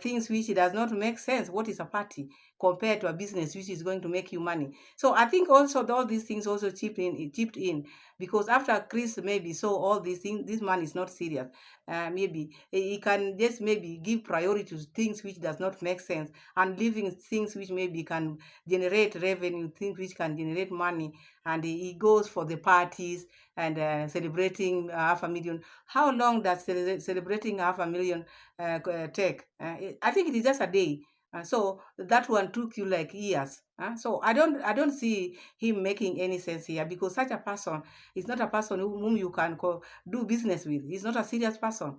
things which does not make sense. What is a party compared to a business which is going to make you money? So I think also all these things also chipped in because after Chris maybe saw all these things, this man is not serious. Maybe he can just maybe give priority to things which does not make sense and leaving things which maybe can generate revenue, things which can generate money, and he goes for the parties and celebrating 500,000. How long does celebrating 500,000 take? I think it is just a day. So that one took you like years. So I don't see him making any sense here because such a person is not a person whom you can do business with. He's not a serious person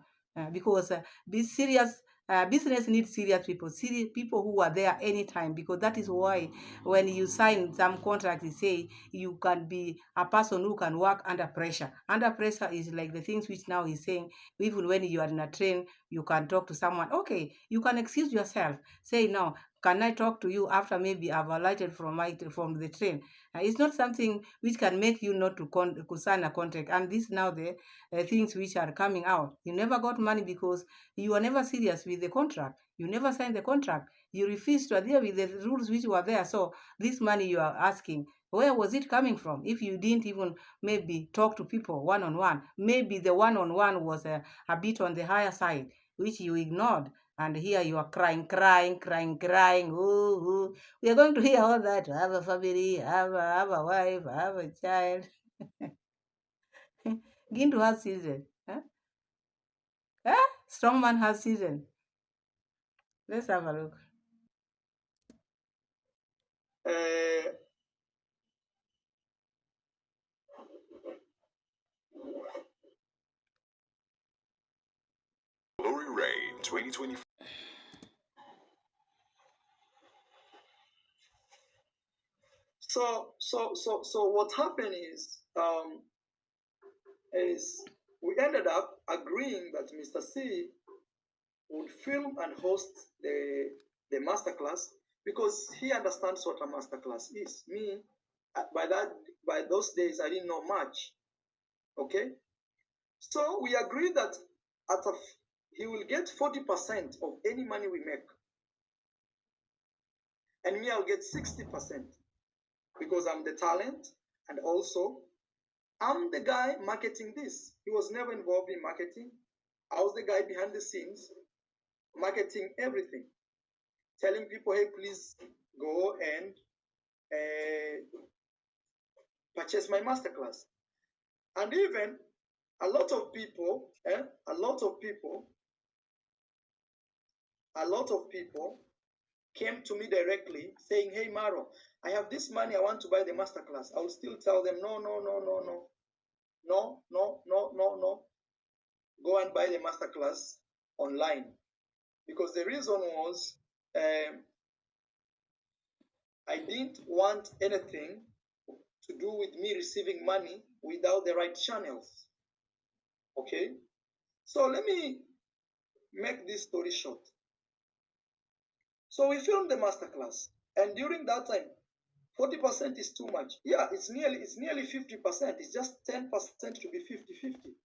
because be serious. Business needs serious people, serious people who are there anytime because that is why when you sign some contract, you say you can be a person who can work under pressure. Under pressure is like the things which now he's saying, even when you are in a train, you can talk to someone. Okay, you can excuse yourself. Say, no, can I talk to you after maybe I've alighted from the train? It's not something which can make you not to sign a contract. And this now the things which are coming out. You never got money because you are never serious with the contract. You never signed the contract. You refused to adhere with the rules which were there. So this money you are asking, where was it coming from? If you didn't even maybe talk to people one on one, maybe the one on one was a bit on the higher side, which you ignored. And here you are crying, crying, crying, crying. Ooh, ooh. We are going to hear all that. Have a family, have a wife, have a child. Gintu has children. Huh? Huh? Strong man has children. Let's have a look. Uh, 2020. So what happened is we ended up agreeing that Mr. C would film and host the masterclass because he understands what a masterclass is. Me, by those days, I didn't know much. Okay, so we agreed that he will get 40% of any money we make, and me, I'll get 60% because I'm the talent, and also I'm the guy marketing this. He was never involved in marketing. I was the guy behind the scenes, marketing everything, telling people, hey, please go and purchase my masterclass. And even a lot of people came to me directly saying, hey, Maro, I have this money, I want to buy the masterclass. I will still tell them, no. Go and buy the masterclass online. Because the reason was I didn't want anything to do with me receiving money without the right channels. Okay? So let me make this story short. So we filmed the masterclass, and during that time, 40% is too much. Yeah, it's nearly 50%. It's just 10% to be 50-50.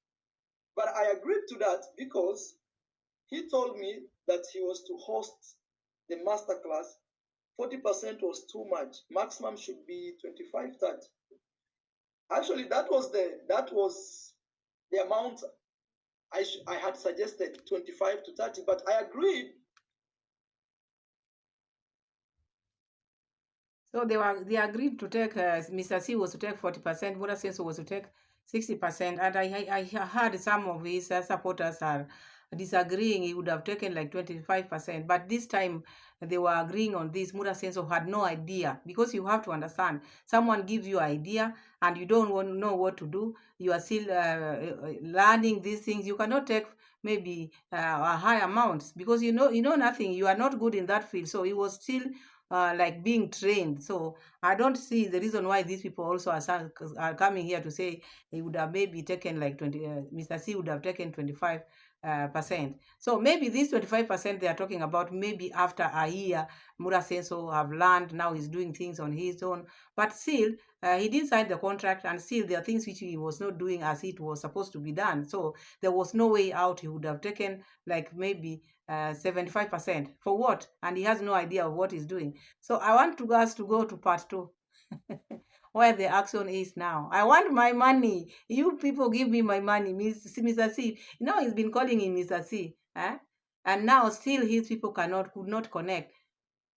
But I agreed to that because he told me that he was to host the masterclass. 40% was too much. Maximum should be 25-30. Actually, that was the amount I had suggested, 25 to 30, but I agreed. So they agreed to take, Mr. C was to take 40%, Mura Senso was to take 60%, and I heard some of his supporters are disagreeing. He would have taken like 25%, but this time they were agreeing on this. Mura Senso had no idea, because you have to understand, someone gives you idea and you don't know what to do. You are still learning these things. You cannot take maybe a high amount because you know nothing. You are not good in that field. So he was still like being trained. So I don't see the reason why these people also are coming here to say he would have maybe taken like 20, Mr. C would have taken 25%. So maybe this 25% they are talking about, maybe after a year, Mura Senso have learned, now he's doing things on his own. But still, he didn't sign the contract, and still there are things which he was not doing as it was supposed to be done. So there was no way out. He would have taken like maybe 75%. For what? And he has no idea of what he's doing. So I want us to go to part 2. Where the action is now. I want my money. You people give me my money. Mr. C. You know, he's been calling him Mr. C. And now still his people could not connect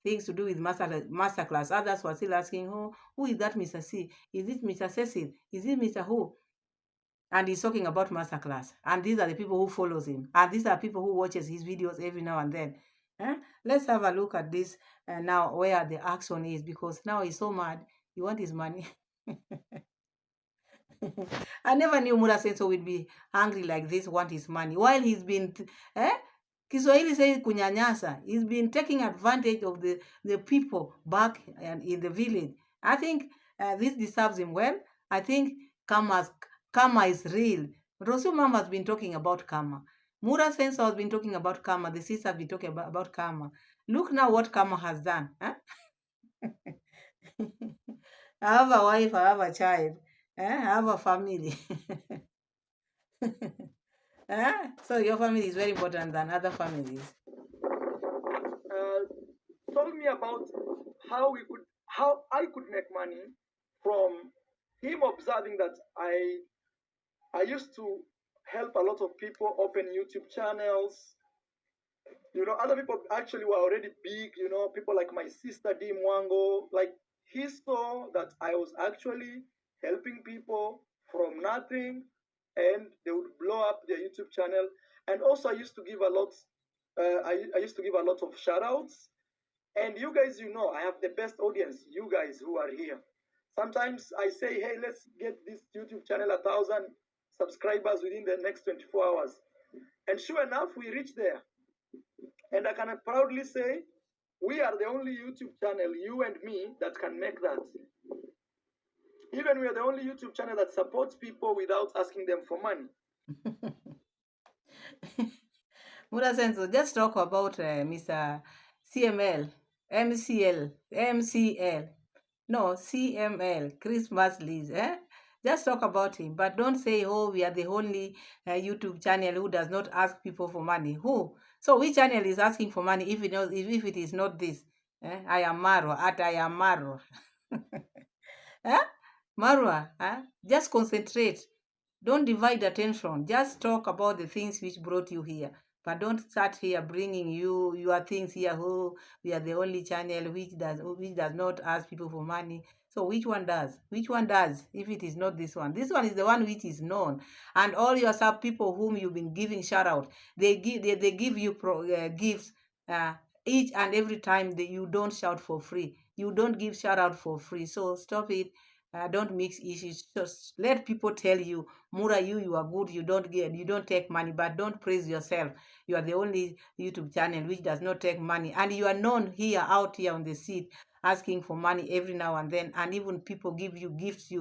things to do with masterclass. Others were still asking, oh, who is that Mr. C? Is it Mr. Cecil? Is it Mr. Who? And he's talking about masterclass. And these are the people who follows him. And these are people who watches his videos every now and then. Let's have a look at this now where the action is, because now he's so mad. He wants his money. I never knew Mura Senso would be angry like this, want his money. While he's been, Kiswahili says kunyanyasa. He's been taking advantage of the people back in the village. I think this deserves him well. I think karma is real. Rosu Mama has been talking about karma. Mura Senso has been talking about karma. The sisters have been talking about karma. Look now what karma has done. I have a wife, I have a child, I have a family. So your family is very important than other families. Told me about how I could make money from him observing that I used to help a lot of people open YouTube channels. You know, other people actually were already big, you know, people like my sister D Mwango. Like, he saw that I was actually helping people from nothing, and they would blow up their YouTube channel. And also I used to give a lot I used to give a lot of shout outs. And you guys, you know, I have the best audience, you guys who are here. Sometimes I say, hey, let's get this YouTube channel 1,000 subscribers within the next 24 hours. And sure enough, we reach there. And I can proudly say, we are the only YouTube channel, you and me, that can make that. Even we are the only YouTube channel that supports people without asking them for money. Mura Senso, just talk about Mr. CML, MCL, MCL. No, CML, Christmas Liz. Just talk about him, but don't say, oh, we are the only YouTube channel who does not ask people for money. Who? So which channel is asking for money if if it is not this? Iammarwa, at Iammarwa. Marwa, just concentrate. Don't divide attention. Just talk about the things which brought you here. But don't start here bringing your things here. Oh, we are the only channel which does not ask people for money. So which one does? Which one does? If it is not this one, this one is the one which is known. And all your sub people whom you've been giving shout out, they give you gifts each and every time that you don't shout for free. You don't give shout out for free. So stop it. Don't mix issues. Just let people tell you, Mura, you are good. You don't take money, but don't praise yourself. You are the only YouTube channel which does not take money, and you are known here, out here on the seat, asking for money every now and then, and even people give you gifts.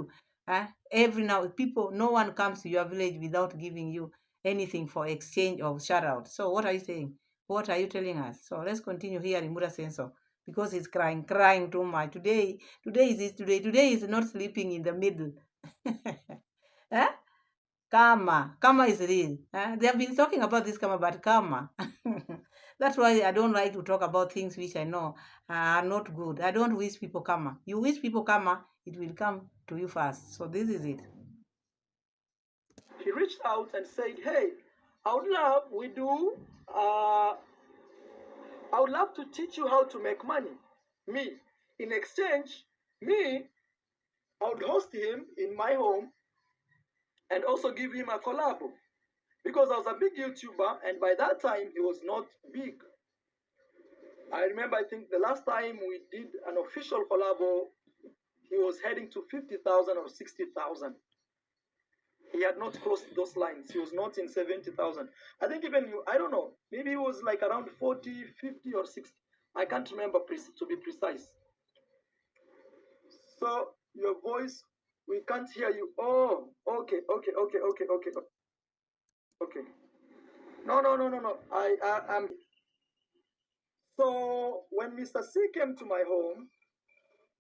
Every now people, no one comes to your village without giving you anything for exchange of shout out. So what are you saying? What are you telling us? So let's continue here in Mura Senso because he's crying too much today. Today is not sleeping in the middle. eh? Karma is real. They have been talking about this karma, but karma. That's why I don't like to talk about things which I know are not good. I don't wish people karma. You wish people karma, it will come to you first. So this is it. He reached out and said, hey, I would love, uh, I would love to teach you how to make money. Me. In exchange, me, I would host him in my home and also give him a collab. Because I was a big YouTuber, and by that time, he was not big. I remember, I think the last time we did an official collabo, he was heading to 50,000 or 60,000. He had not crossed those lines. He was not in 70,000. I think even I don't know, maybe he was like around 40, 50, or 60. I can't remember to be precise. So your voice, we can't hear you. Oh, okay. No. I'm. So when Mr. C came to my home,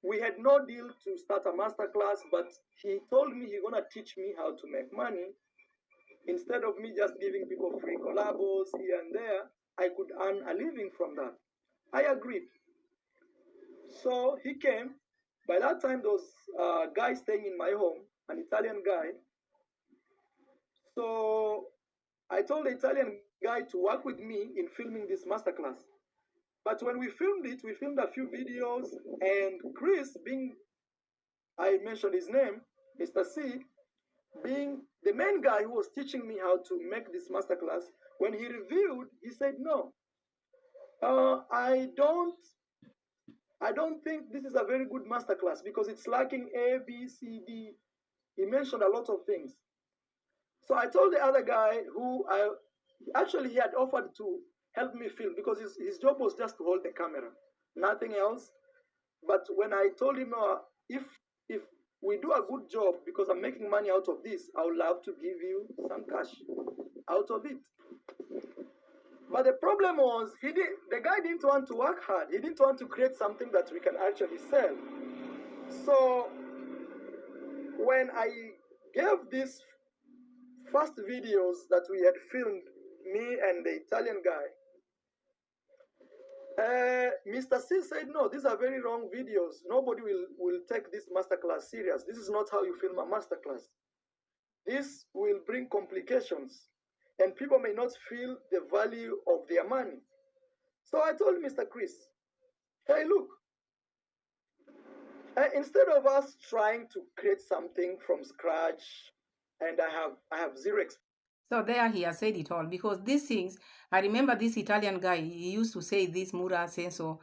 we had no deal to start a masterclass, but he told me he's gonna teach me how to make money. Instead of me just giving people free collabos here and there, I could earn a living from that. I agreed. So he came. By that time, there was a guy staying in my home, an Italian guy. So I told the Italian guy to work with me in filming this masterclass. But when we filmed it, we filmed a few videos, and Chris, being, I mentioned his name, Mr. C, being the main guy who was teaching me how to make this masterclass, when he reviewed, he said, no, I don't think this is a very good masterclass because it's lacking A, B, C, D. He mentioned a lot of things. So I told the other guy who he had offered to help me film because his job was just to hold the camera, nothing else. But when I told him, if we do a good job because I'm making money out of this, I would love to give you some cash out of it. But the problem was the guy didn't want to work hard. He didn't want to create something that we can actually sell. So when I gave these first videos that we had filmed, me and the Italian guy, Mr. C said, no, these are very wrong videos. Nobody will take this masterclass serious. This is not how you film a masterclass. This will bring complications, and people may not feel the value of their money. So I told Mr. Chris, hey, look, instead of us trying to create something from scratch, and I have zero experience. So there he has said it all because these things, I remember this Italian guy, he used to say this Mura Senso,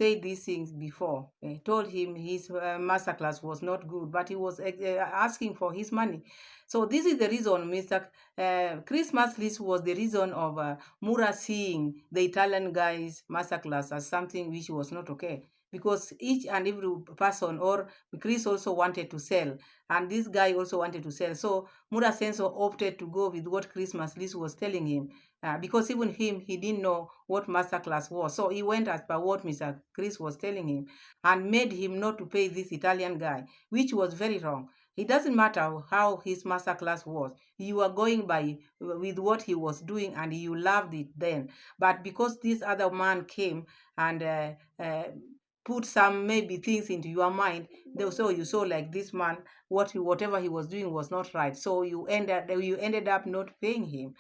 said these things before, told him his masterclass was not good, but he was asking for his money. So this is the reason Mr. Christmas list was the reason of Mura seeing the Italian guy's masterclass as something which was not okay. Because each and every person, or Chris also wanted to sell, and this guy also wanted to sell. So Mura Senso opted to go with what Christmas list was telling him. Because even him, he didn't know what masterclass was. So he went as per what Mr. Chris was telling him and made him not to pay this Italian guy, which was very wrong. It doesn't matter how his masterclass was. You are going by with what he was doing and you loved it then. But because this other man came and put some maybe things into your mind, so you saw like this man, whatever he was doing was not right. So you ended up not paying him,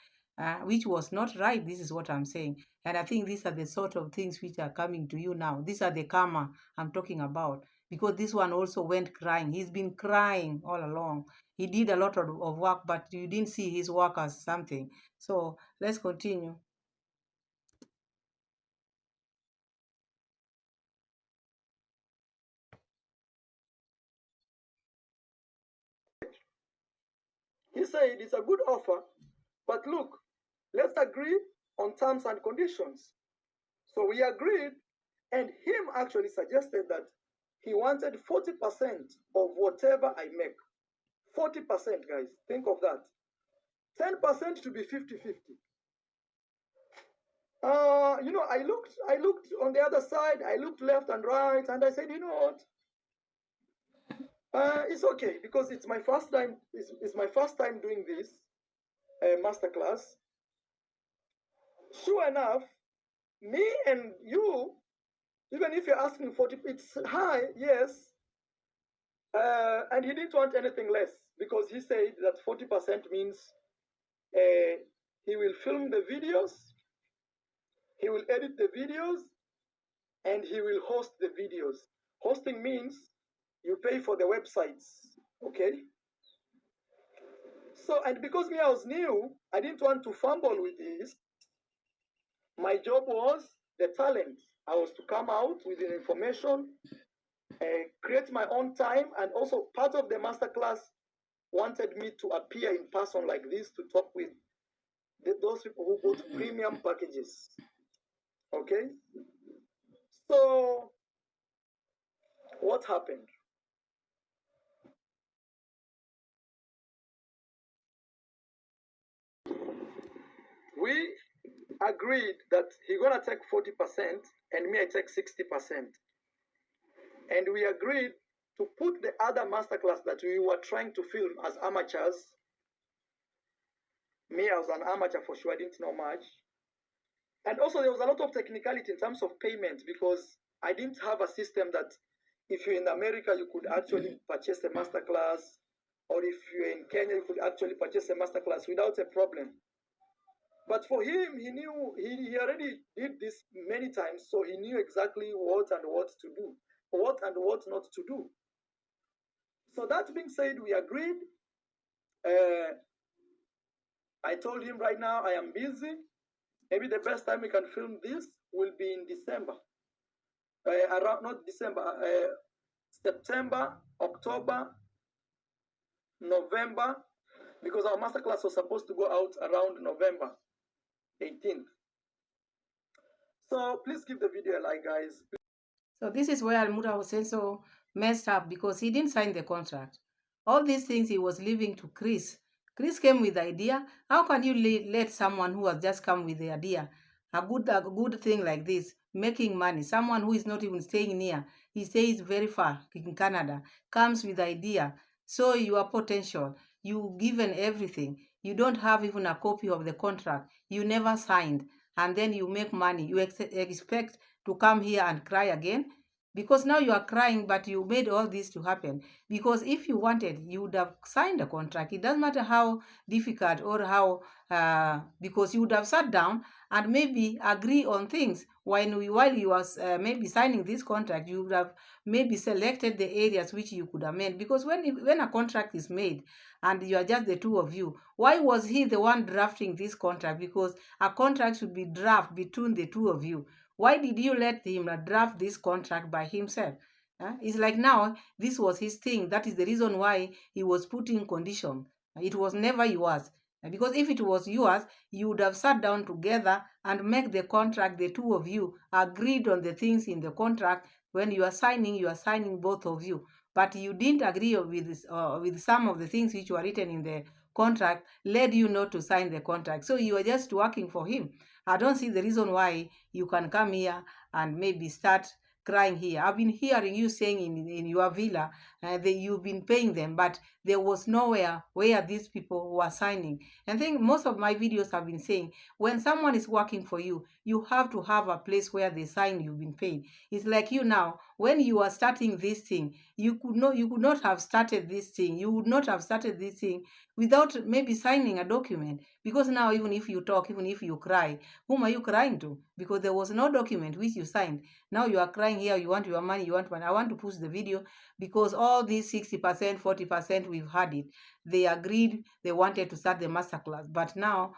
which was not right. This is what I'm saying. And I think these are the sort of things which are coming to you now. These are the karma I'm talking about. Because this one also went crying. He's been crying all along. He did a lot of work, but you didn't see his work as something. So let's continue. He said it's a good offer, but look, let's agree on terms and conditions. So we agreed, and him actually suggested that he wanted 40% of whatever I make. 40%, guys. Think of that. 10% to be 50-50. I looked on the other side, I looked left and right, and I said, you know what? It's okay because it's my first time. It's my first time doing this masterclass. Sure enough, me and you, even if you're asking 40, it's high, yes. And he didn't want anything less because he said that 40% means he will film the videos, he will edit the videos, and he will host the videos. Hosting means you pay for the websites, okay? So, and because me, I was new, I didn't want to fumble with this. My job was the talent. I was to come out with the information, create my own time, and also part of the masterclass wanted me to appear in person like this to talk with those people who bought premium packages. Okay? So, what happened? We agreed that he gonna take 40% and me I take 60%. And we agreed to put the other masterclass that we were trying to film as amateurs. Me, I was an amateur for sure, I didn't know much. And also there was a lot of technicality in terms of payment because I didn't have a system that if you're in America, you could actually purchase a masterclass, or if you're in Kenya, you could actually purchase a masterclass without a problem. But for him, he knew, he already did this many times, so he knew exactly what and what to do, what and what not to do. So that being said, we agreed. I told him right now I am busy. Maybe the best time we can film this will be in December. Around, not December, September, October, November, because our masterclass was supposed to go out around November 18th. So please give the video a like, guys. So this is where Mura Senso messed up because he didn't sign the contract. All these things he was leaving to Chris. Chris came with the idea. How can you let someone who has just come with the idea, a good thing like this, making money, someone who is not even staying near, he stays very far in Canada, comes with the idea, so your potential, you given everything, you don't have even a copy of the contract, you never signed, and then you make money, you expect to come here and cry again? Because now you are crying, but you made all this to happen. Because if you wanted, you would have signed a contract. It doesn't matter how difficult or how, because you would have sat down and maybe agree on things. While you was maybe signing this contract, you would have maybe selected the areas which you could amend. Because when a contract is made and you are just the two of you, why was he the one drafting this contract? Because a contract should be drafted between the two of you. Why did you let him draft this contract by himself? It's like now this was his thing. That is the reason why he was putting condition. It was never yours. Because if it was yours, you would have sat down together and make the contract. The two of you agreed on the things in the contract. When you are signing both of you. But you didn't agree with some of the things which were written in the contract, led you not to sign the contract. So you are just working for him. I don't see the reason why you can come here and maybe start crying here. I've been hearing you saying in your villa that you've been paying them, but there was nowhere where these people were signing. And I think most of my videos have been saying when someone is working for you, you have to have a place where they sign you've been paid. It's like you now, when you are starting this thing, you could not have started this thing. You would not have started this thing without maybe signing a document. Because now, even if you talk, even if you cry, whom are you crying to? Because there was no document which you signed. Now you are crying here, you want your money, you want money. I want to push the video because all these 60%, 40%, we've had it. They agreed they wanted to start the masterclass. But now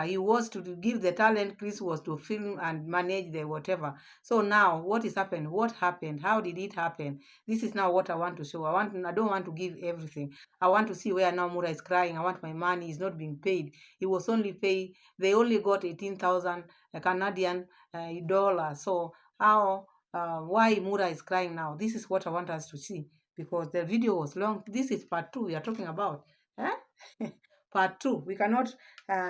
he was to give the talent, Chris was to film and manage the whatever. So now what is happened? What happened? How did it happen? This is now what I want to show. I don't want to give everything. I want to see where now Mura is crying. I want my money. He's not being paid. He was only paid. They only got 18,000 Canadian dollars. So how? Why Mura is crying now? This is what I want us to see because the video was long. This is part 2 we are talking about. Part 2. We cannot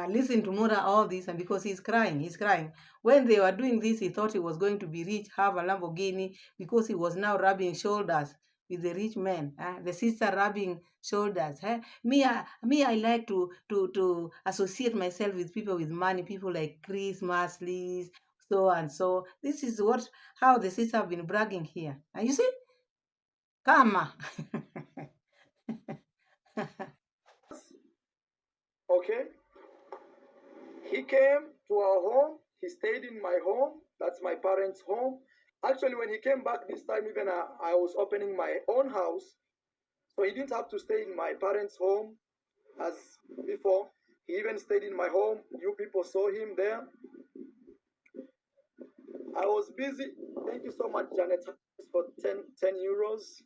listen to Mura all this, and because he's crying. When they were doing this, he thought he was going to be rich, have a Lamborghini, because he was now rubbing shoulders with the rich men. The sister rubbing shoulders. Me, I like to associate myself with people with money, people like Chris, Masley's, so and so. This is how the sisters have been bragging here. And you see, Kama. Okay. He came to our home. He stayed in my home. That's my parents' home. Actually, when he came back this time, even I was opening my own house. So he didn't have to stay in my parents' home as before. He even stayed in my home. You people saw him there. I was busy. Thank you so much, Janet, for 10 euros.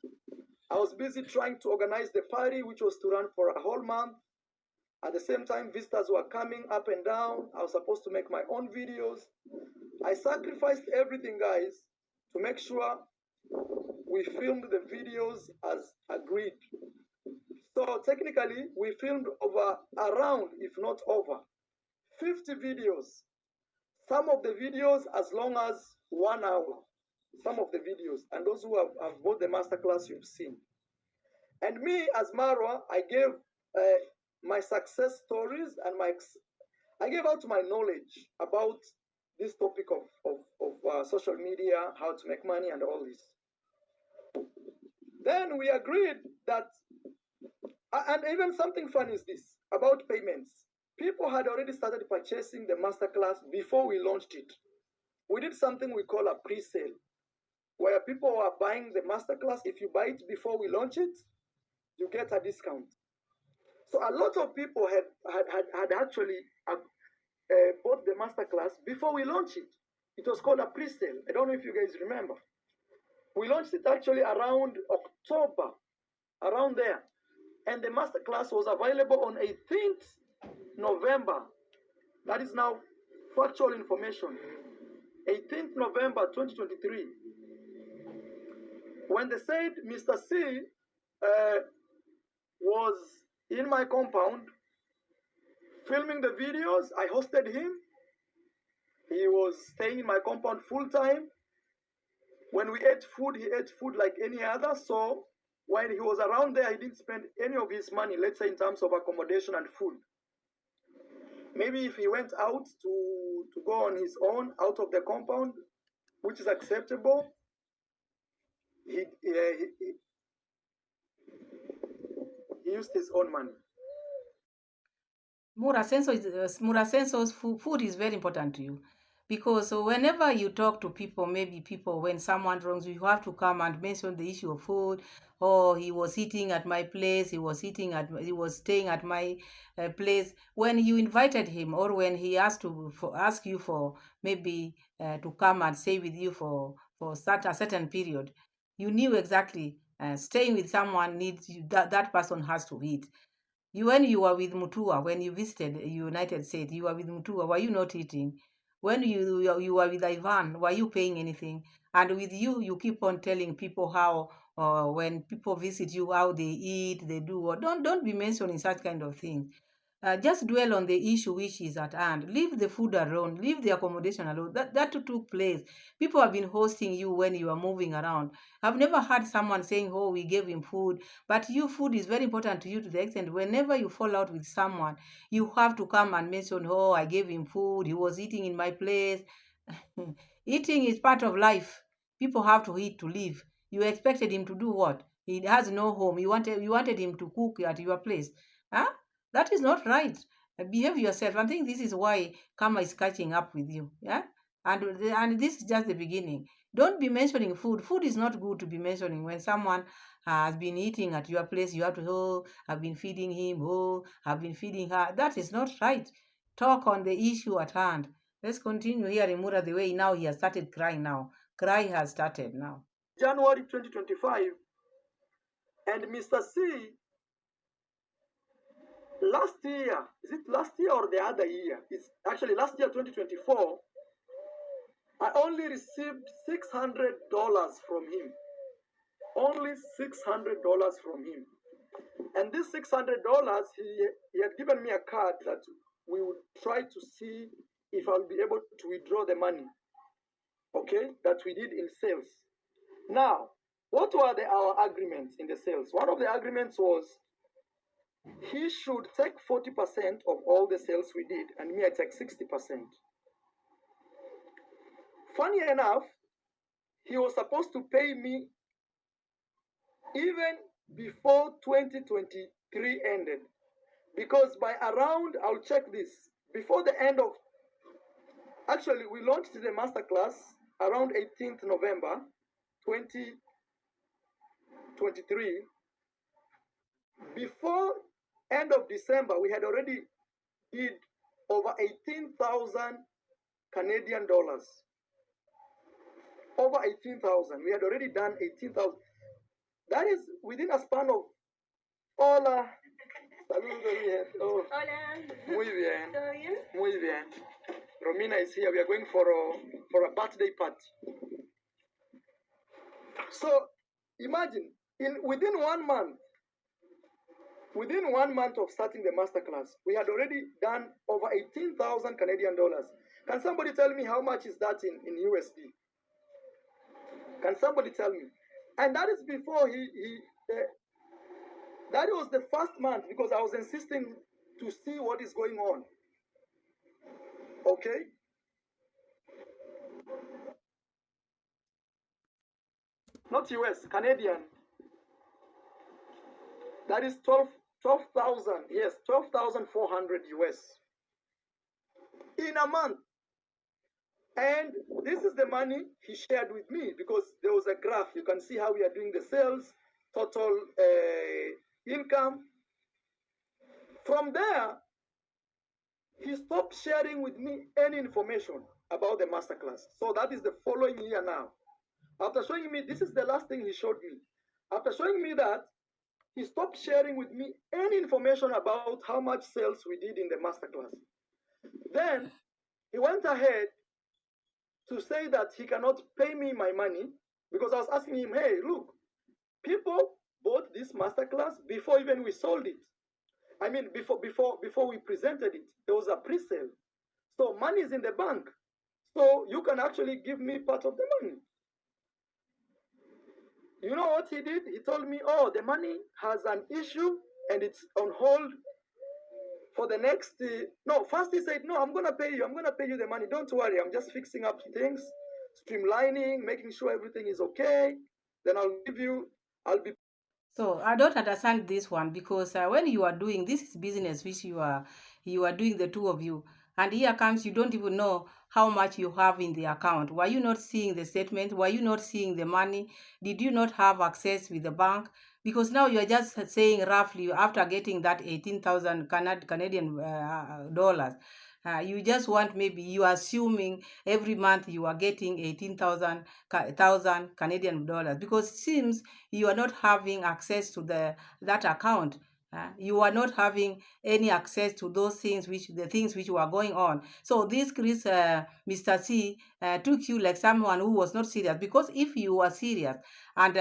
I was busy trying to organize the party, which was to run for a whole month. At the same time, visitors were coming up and down. I was supposed to make my own videos. I sacrificed everything, guys, to make sure we filmed the videos as agreed. So technically, we filmed around, if not over, 50 videos. Some of the videos as long as 1 hour. Some of the videos. And those who have bought the masterclass, you've seen. And me, as Marwa, I gave my success stories and I gave out my knowledge about this topic of social media, how to make money and all this. Then we agreed that, and even something funny is this, about payments. People had already started purchasing the masterclass before we launched it. We did something we call a pre-sale, where people were buying the masterclass. If you buy it before we launch it, you get a discount. So a lot of people had actually bought the masterclass before we launched it. It was called a pre-sale. I don't know if you guys remember. We launched it actually around October, around there. And the masterclass was available on 18th November. That is now factual information. 18th November 2023. When they said Mr. C was in my compound filming the videos, I hosted him. He was staying in my compound full time. When we ate food, he ate food like any other. So when he was around there, he didn't spend any of his money, let's say in terms of accommodation and food. Maybe if he went out to go on his own out of the compound, which is acceptable, he used his own money. Murasenso's food is very important to you. Because whenever you talk to people, maybe people, when someone wrongs you, you have to come and mention the issue of food. Oh, he was eating at my place. He was staying at my place. When you invited him, or when he asked ask you for maybe to come and stay with you for a certain period, you knew exactly staying with someone needs you, that person has to eat. When you were with Mutua, when you visited United States, you were with Mutua, were you not eating? When you were with Ivan, were you paying anything? And with you, you keep on telling people how when people visit you, how they eat, they do. Or don't be mentioning such kind of things. Just dwell on the issue which is at hand. Leave the food alone. Leave the accommodation alone. That took place. People have been hosting you when you are moving around. I've never heard someone saying, "Oh, we gave him food." But food is very important to you to the extent whenever you fall out with someone, you have to come and mention, "Oh, I gave him food. He was eating in my place." Eating is part of life. People have to eat to live. You expected him to do what? He has no home. You wanted him to cook at your place. Huh? That is not right. Behave yourself. I think this is why karma is catching up with you. Yeah, and this is just the beginning. Don't be mentioning food. Food is not good to be mentioning when someone has been eating at your place. You have to, oh, I've been feeding him. Oh, I've been feeding her. That is not right. Talk on the issue at hand. Let's continue hearing Mura the way now he has started crying now. Cry has started now. January 2025, and Mr. C, last year, is it last year or the other year? It's actually last year, 2024, I only received $600 from him. Only $600 from him. And this $600, he had given me a card that we would try to see if I'll be able to withdraw the money, okay, that we did in sales. Now, what were our agreements in the sales? One of the agreements was he should take 40% of all the sales we did, and me, I take 60%. Funny enough, he was supposed to pay me even before 2023 ended. Because by around, I'll check this, before the end of, actually, we launched the masterclass around 18th November 2023. Before end of December, we had already did over 18,000 Canadian dollars. Over 18,000. We had already done 18,000. That is within a span of, hola. Saludos, bien. Oh. Hola. Muy bien. ¿Todo bien? Muy bien. Romina is here. We are going for a birthday party. So imagine, within 1 month, of starting the masterclass, we had already done over 18,000 Canadian dollars. Can somebody tell me how much is that in USD? Can somebody tell me? And that is before that was the first month, because I was insisting to see what is going on. Okay? Not US, Canadian. That is 12,000, yes, 12,400 US in a month. And this is the money he shared with me, because there was a graph. You can see how we are doing the sales, total income. From there, he stopped sharing with me any information about the masterclass. So that is the following year now. After showing me, this is the last thing he showed me. After showing me that, he stopped sharing with me any information about how much sales we did in the masterclass. Then he went ahead to say that he cannot pay me my money, because I was asking him, hey, look, people bought this masterclass before even we sold it. I mean, before we presented it, there was a pre-sale. So money is in the bank. So you can actually give me part of the money. You know what he did? He told me, oh, the money has an issue and it's on hold for the next, no, first he said, no, I'm going to pay you the money. Don't worry, I'm just fixing up things, streamlining, making sure everything is okay. Then I'll be. So I don't understand this one, because when you are doing this is business which you are doing, the two of you. And here comes, you don't even know how much you have in the account. Were you not seeing the statement? Were you not seeing the money? Did you not have access with the bank? Because now you are just saying roughly, after getting that 18,000 Canadian dollars, you just want, maybe you are assuming every month you are getting 18,000 Canadian dollars, because it seems you are not having access to that account. You are not having any access to those things, the things which were going on. So this Chris, Mr. C, took you like someone who was not serious. Because if you were serious, and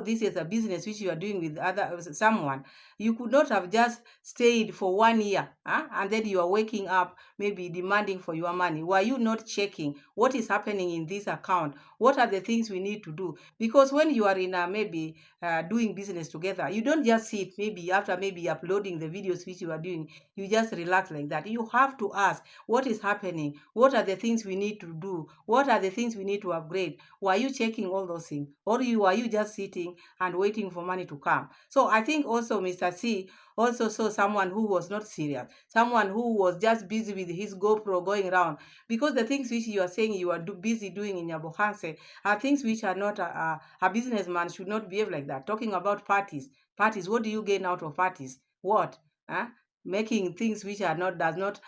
this is a business which you are doing with someone, you could not have just stayed for 1 year, and then you are waking up maybe demanding for your money. Were you not checking what is happening in this account? What are the things we need to do? Because when you are in maybe doing business together, you don't just sit, maybe after maybe uploading the videos which you are doing, you just relax like that. You have to ask, what is happening? What are the things we need to do? What are the things we need to upgrade? Were you checking all those things? Or are you just sitting and waiting for money to come? So I think also Mr. C also saw someone who was not serious, someone who was just busy with his GoPro going around. Because the things which you are saying you are busy doing in your Bohanse are things which are not, a businessman should not behave like that. Talking about parties, what do you gain out of parties? What? Huh? Making things which are not, does not,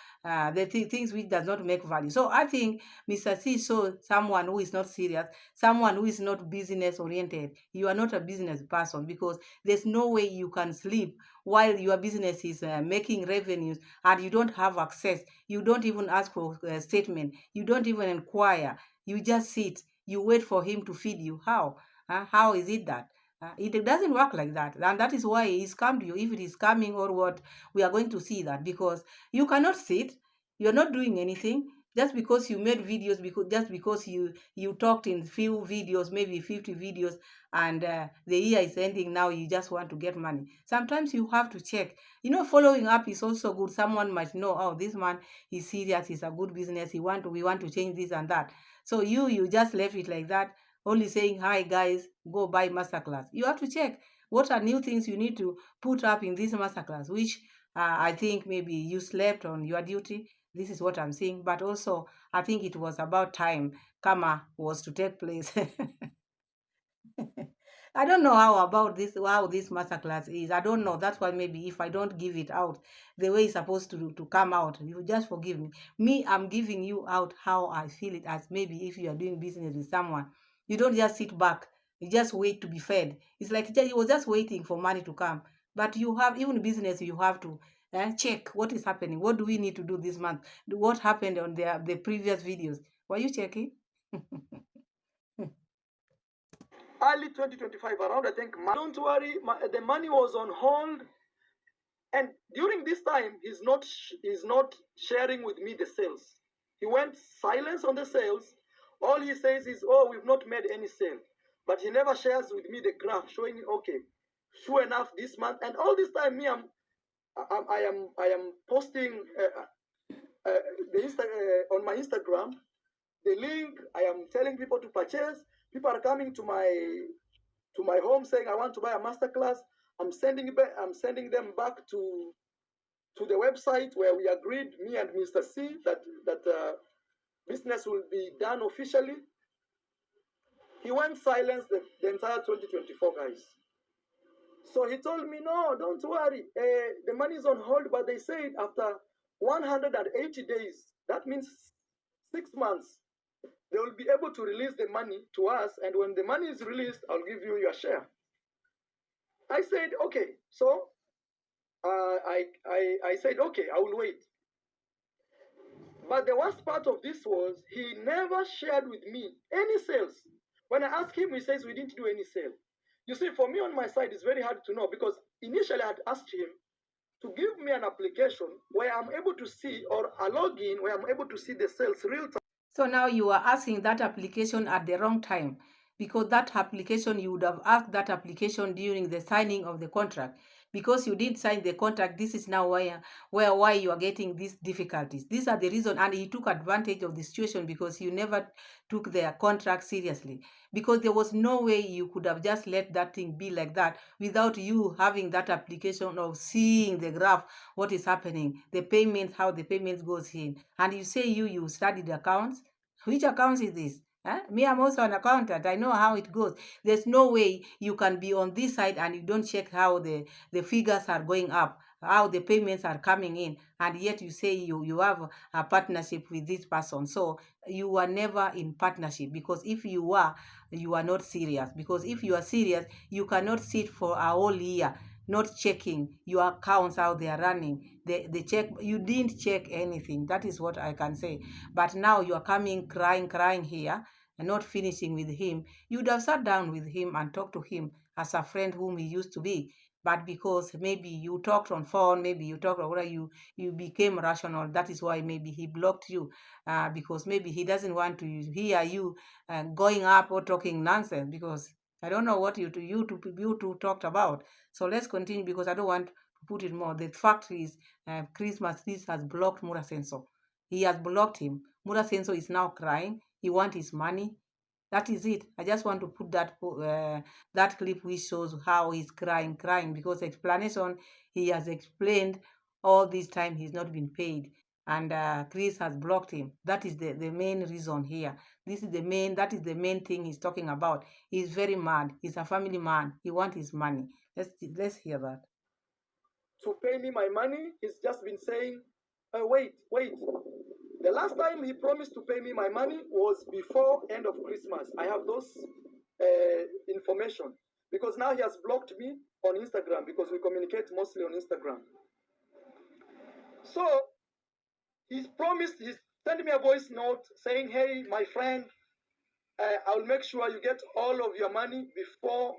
things which does not make value. So I think Mr. C saw someone who is not serious, someone who is not business oriented. You are not a business person, because there's no way you can sleep while your business is making revenues and you don't have access. You don't even ask for a statement. You don't even inquire. You just sit. You wait for him to feed you. How? How is it that? It doesn't work like that. And that is why he's come to you. If it is coming or what, we are going to see that, because you cannot sit. You're not doing anything. Just because you made videos, just because you talked in few videos, maybe 50 videos, and the year is ending now, you just want to get money. Sometimes you have to check. Following up is also good. Someone might know, oh, this man is serious, he's a good business, we want to change this and that. So you just left it like that, only saying, hi guys, go buy masterclass. You have to check what are new things you need to put up in this masterclass, which I think maybe you slept on your duty. This is what I'm saying. But also, I think it was about time Kama was to take place. I don't know how this masterclass is. I don't know. That's why maybe if I don't give it out the way it's supposed to come out, you just forgive me. I'm giving you out how I feel it, as maybe if you are doing business with someone, you don't just sit back. You just wait to be fed. It's like you was just waiting for money to come. But you have, even business, you have to check what is happening. What do we need to do this month? What happened on the previous videos? Were you checking? Early 2025, around, I think, don't worry, the money was on hold. And during this time, he's not sharing with me the sales. He went silent on the sales. All he says is, oh, we've not made any sale. But he never shares with me the graph showing, okay, sure enough, this month. And all this time, I am posting on my Instagram the link. I am telling people to purchase. People are coming to my home saying, I want to buy a masterclass. I'm sending them back to the website where we agreed, me and Mr. C, that business will be done officially. He went silent the entire 2024, guys. So he told me, no, don't worry. The money is on hold, but they said after 180 days, that means 6 months, they will be able to release the money to us. And when the money is released, I'll give you your share. I said, okay. So I said, okay, I will wait. But the worst part of this was he never shared with me any sales. When I asked him, he says we didn't do any sale. You see, for me on my side, it's very hard to know, because initially I had asked him to give me an application where I'm able to see, or a login where I'm able to see the sales real time. So now you are asking that application at the wrong time, because that application, you would have asked that application during the signing of the contract. because you didn't sign the contract. This is now why you are getting these difficulties. These are the reason, and he took advantage of the situation because you never took their contract seriously, because there was no way you could have just let that thing be like that without you having that application of seeing the graph, what is happening, the payments, how the payments goes in. And you say you studied accounts. Which accounts is this? Me, I'm also an accountant. I know how it goes. There's no way you can be on this side and you don't check how the figures are going up, how the payments are coming in, and yet you say you have a partnership with this person. So you are never in partnership, because if you are, you are not serious. Because if you are serious, you cannot sit for a whole year not checking your accounts, how they are running. The check, you didn't check anything. That is what I can say. But now you are coming crying here and not finishing with him. You would have sat down with him and talked to him as a friend whom he used to be. But because maybe you talked on phone, maybe you talked or whatever, you became rational. That is why maybe he blocked you, because maybe he doesn't want to hear you going up or talking nonsense. Because I don't know what you two talked about. So let's continue, because I don't want to put it more. The fact is, Christmas this has blocked Murasenso. He has blocked him. Murasenso is now crying. He wants his money. That is it. I just want to put that clip which shows how he's crying, because explanation, he has explained all this time he's not been paid, and Chris has blocked him. That is the main reason here. That is the main thing he's talking about. He's very mad. He's a family man. He wants his money. Let's hear that. To pay me my money, he's just been saying, wait. The last time he promised to pay me my money was before end of Christmas. I have those information, because now he has blocked me on Instagram, because we communicate mostly on Instagram. So he's promised, he's sending me a voice note saying, hey, my friend, I'll make sure you get all of your money before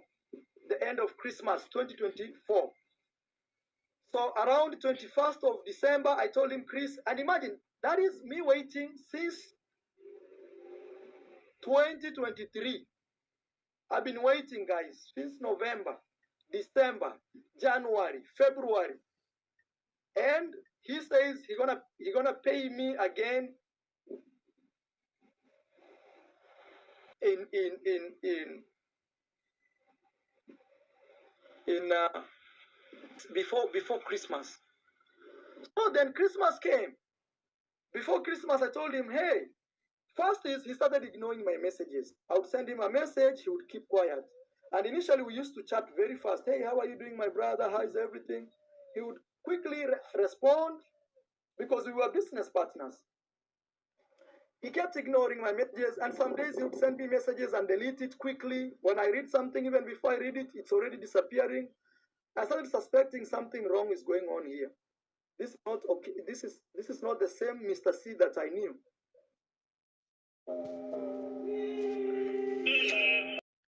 the end of Christmas 2024. So around 21st of December, I told him, Chris, and imagine, that is me waiting since 2023. I've been waiting, guys, since November, December, January, February. And he says he's gonna pay me again before Christmas. So then Christmas came. Before Christmas, I told him, hey, first is he started ignoring my messages. I would send him a message, he would keep quiet. And initially we used to chat very fast. Hey, how are you doing, my brother? How is everything? He would quickly respond, because we were business partners. He kept ignoring my messages, and some days he would send me messages and delete it quickly. When I read something, even before I read it, it's already disappearing. I started suspecting something wrong is going on here. This is not okay. This is not the same Mr. C that I knew.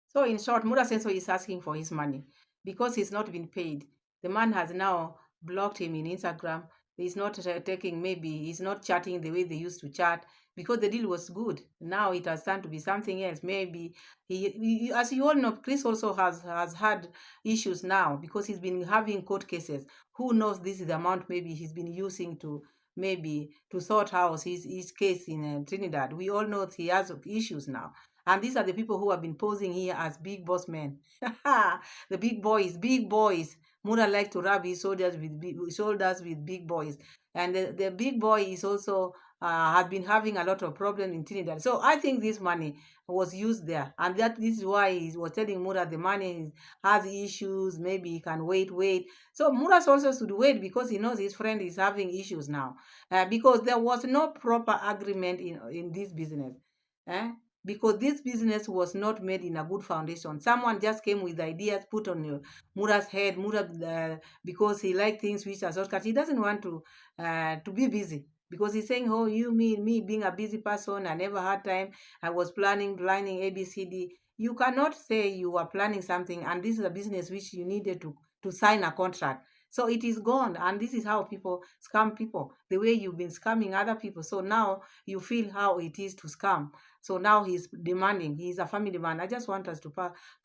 So in short, Murasenso is asking for his money because he's not been paid. The man has now blocked him in Instagram. He's not he's not chatting the way they used to chat, because the deal was good. Now it has turned to be something else. Maybe as you all know, Chris also has had issues now, because he's been having court cases. Who knows, this is the amount maybe he's been using to maybe to sort out his case in Trinidad. We all know he has issues now. And these are the people who have been posing here as big boss men. The big boys, big boys. Mura like to rub his shoulders with big boys. And the big boy is also has been having a lot of problems in Trinidad. So I think this money was used there. And this is why he was telling Mura the money has issues. Maybe he can wait. So Mura also should wait, because he knows his friend is having issues now. Because there was no proper agreement in this business. Because this business was not made in a good foundation. Someone just came with ideas, put on Mura's head. Because he likes things which are shortcuts. He doesn't want to be busy. Because he's saying, oh, me being a busy person, I never had time. I was planning ABCD. You cannot say you are planning something and this is a business which you needed to sign a contract. So it is gone, and this is how people scam people, the way you've been scamming other people. So now you feel how it is to scam. So now he's demanding. He's a family man. I just want us to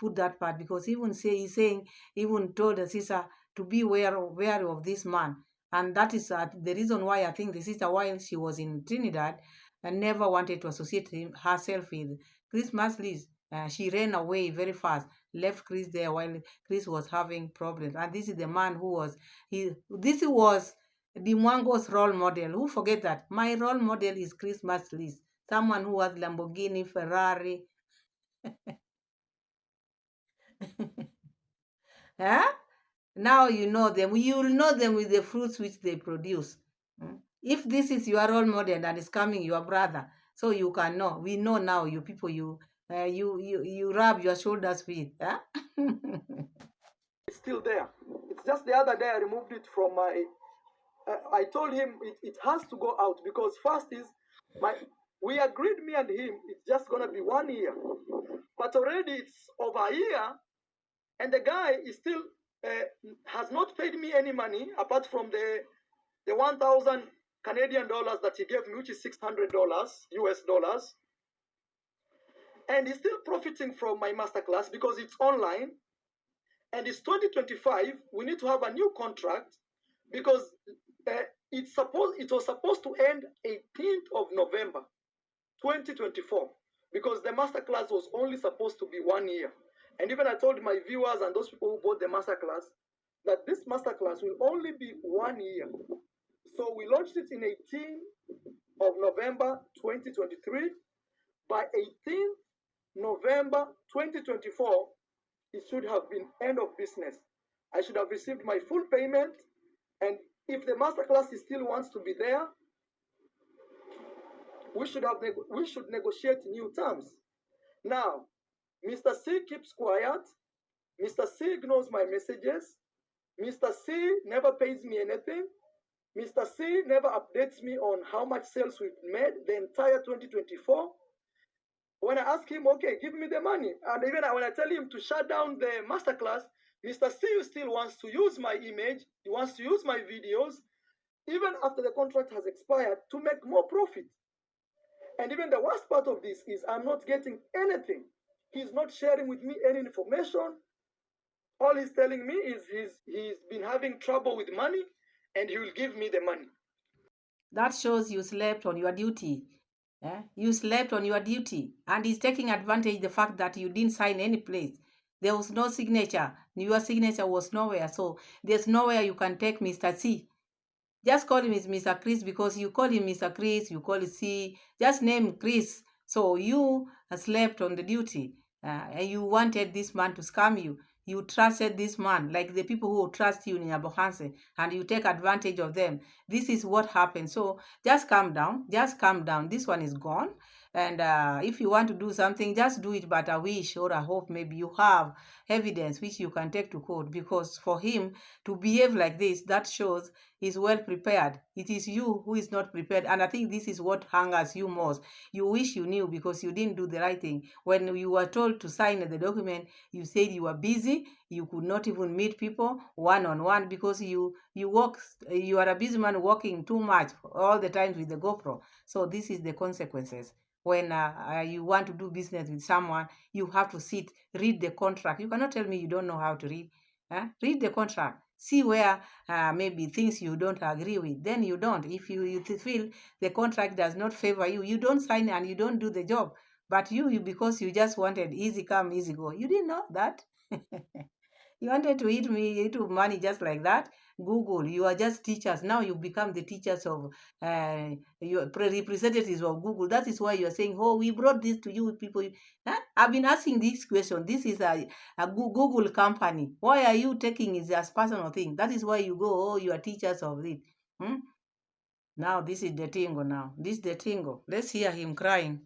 put that part, because he's saying, even told the sister to be wary of this man. And that is the reason why I think the sister, while she was in Trinidad, never wanted to associate herself with Chris Masley's. She ran away very fast, left Chris there while Chris was having problems. And this is the man who was, this was the Mwango's role model. Who forget that? My role model is Chris Masley's, someone who has Lamborghini, Ferrari. Huh? Now you know them. You'll know them with the fruits which they produce. If this is your role model and is coming your brother, so you can know. We know now, you people, you rub your shoulders with. Huh? It's still there. It's just the other day I removed it from my. I told him it has to go out because first is my. We agreed, me and him, it's just gonna be 1 year, but already it's over a year, and the guy is still has not paid me any money apart from the 1,000 Canadian dollars that he gave me, which is $600 US dollars, and he's still profiting from my masterclass because it's online, and it's 2025. We need to have a new contract because it was supposed to end 18th of November 2024 because the masterclass was only supposed to be 1 year. And even I told my viewers and those people who bought the masterclass that this masterclass will only be 1 year. So we launched it in 18th of November 2023. By 18th November 2024, it should have been end of business. I should have received my full payment, and if the masterclass still wants to be there, we should negotiate new terms. Now, Mr. C keeps quiet. Mr. C ignores my messages. Mr. C never pays me anything. Mr. C never updates me on how much sales we've made the entire 2024. When I ask him, okay, give me the money, and even when I tell him to shut down the masterclass, Mr. C still wants to use my image, he wants to use my videos, even after the contract has expired, to make more profit. And even the worst part of this is I'm not getting anything. He's not sharing with me any information. All he's telling me is he's been having trouble with money and he will give me the money. That shows you slept on your duty. You slept on your duty, and he's taking advantage of the fact that you didn't sign any place. There was no signature. Your signature was nowhere. So there's nowhere you can take Mr. C. Just call him Mr. Chris because you call him Mr. Chris, you call it C. Just name Chris. So you slept on the duty, and you wanted this man to scam you. You trusted this man, like the people who trust you in Abohanse, and you take advantage of them. This is what happened. So just calm down. Just calm down. This one is gone. And if you want to do something, just do it. But I wish or I hope maybe you have evidence which you can take to court, because for him to behave like this, that shows he's well prepared. It is you who is not prepared. And I think this is what hungers you most. You wish you knew because you didn't do the right thing. When you were told to sign the document, you said you were busy. You could not even meet people one-on-one because you are a busy man working too much all the time with the GoPro. So this is the consequences. When you want to do business with someone, you have to sit, read the contract. You cannot tell me you don't know how to read. Read the contract. See where maybe things you don't agree with. Then you don't. If you feel the contract does not favor you, you don't sign and you don't do the job. But you because you just wanted easy come, easy go. You didn't know that. You wanted to eat money just like that. Google, you are just teachers. Now you become the teachers of your representatives of Google. That is why you are saying, oh, we brought this to you people. I've been asking this question. This is a Google company. Why are you taking it as personal thing? That is why you go, oh, you are teachers of it. Now this is the tingo now. This is the tingo. Let's hear him crying.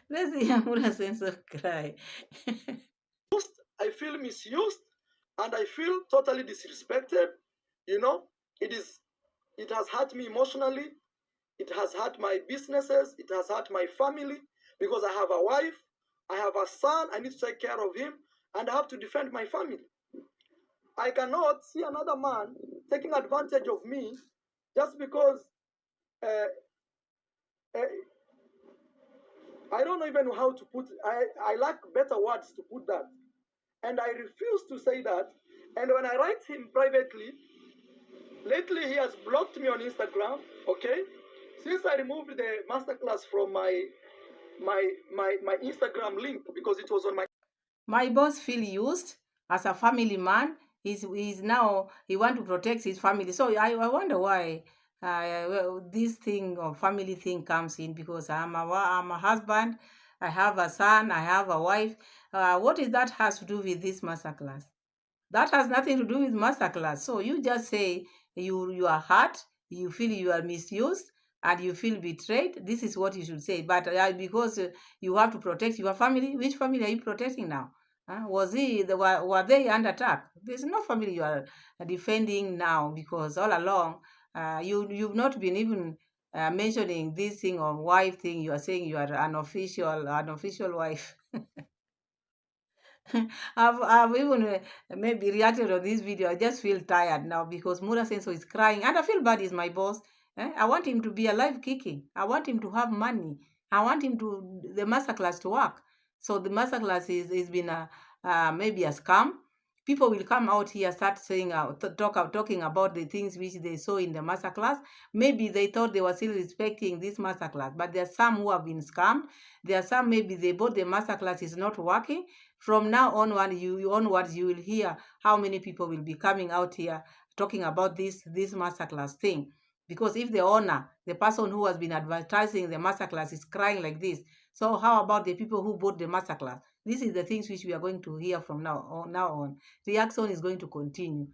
Let's hear Mula Senso cry. I feel misused and I feel totally disrespected. You know, it has hurt me emotionally. It has hurt my businesses. It has hurt my family because I have a wife, I have a son, I need to take care of him, and I have to defend my family. I cannot see another man taking advantage of me just because I don't even know how to put. I lack better words to put that. And I refuse to say that. And when I write him privately, lately he has blocked me on Instagram, okay? Since I removed the masterclass from my Instagram link because it was on my boss feel used as a family man. He's now, he want to protect his family. So I wonder why this thing of family thing comes in, because I'm a husband, I have a son, I have a wife. What is that has to do with this masterclass? That has nothing to do with masterclass. So you just say you are hurt, you feel you are misused, and you feel betrayed. This is what you should say. But because you have to protect your family, which family are you protecting now? Were they under attack? There's no family you are defending now, because all along you've not been even mentioning this thing of wife thing. You are saying you are an unofficial wife. I've even maybe reacted on this video. I just feel tired now because Mura Senso is crying, and I feel bad. Is my boss. I want him to be alive, kicking. I want him to have money. I want him to the masterclass to work. So the masterclass is been maybe a scam. People will come out here, start saying talking about the things which they saw in the masterclass. Maybe they thought they were still respecting this masterclass, but there are some who have been scammed. There are some maybe they bought the masterclass is not working. From now onwards, you will hear how many people will be coming out here talking about this masterclass thing. Because if the owner, the person who has been advertising the masterclass, is crying like this, so how about the people who bought the masterclass? This is the things which we are going to hear from now on. Reaction is going to continue.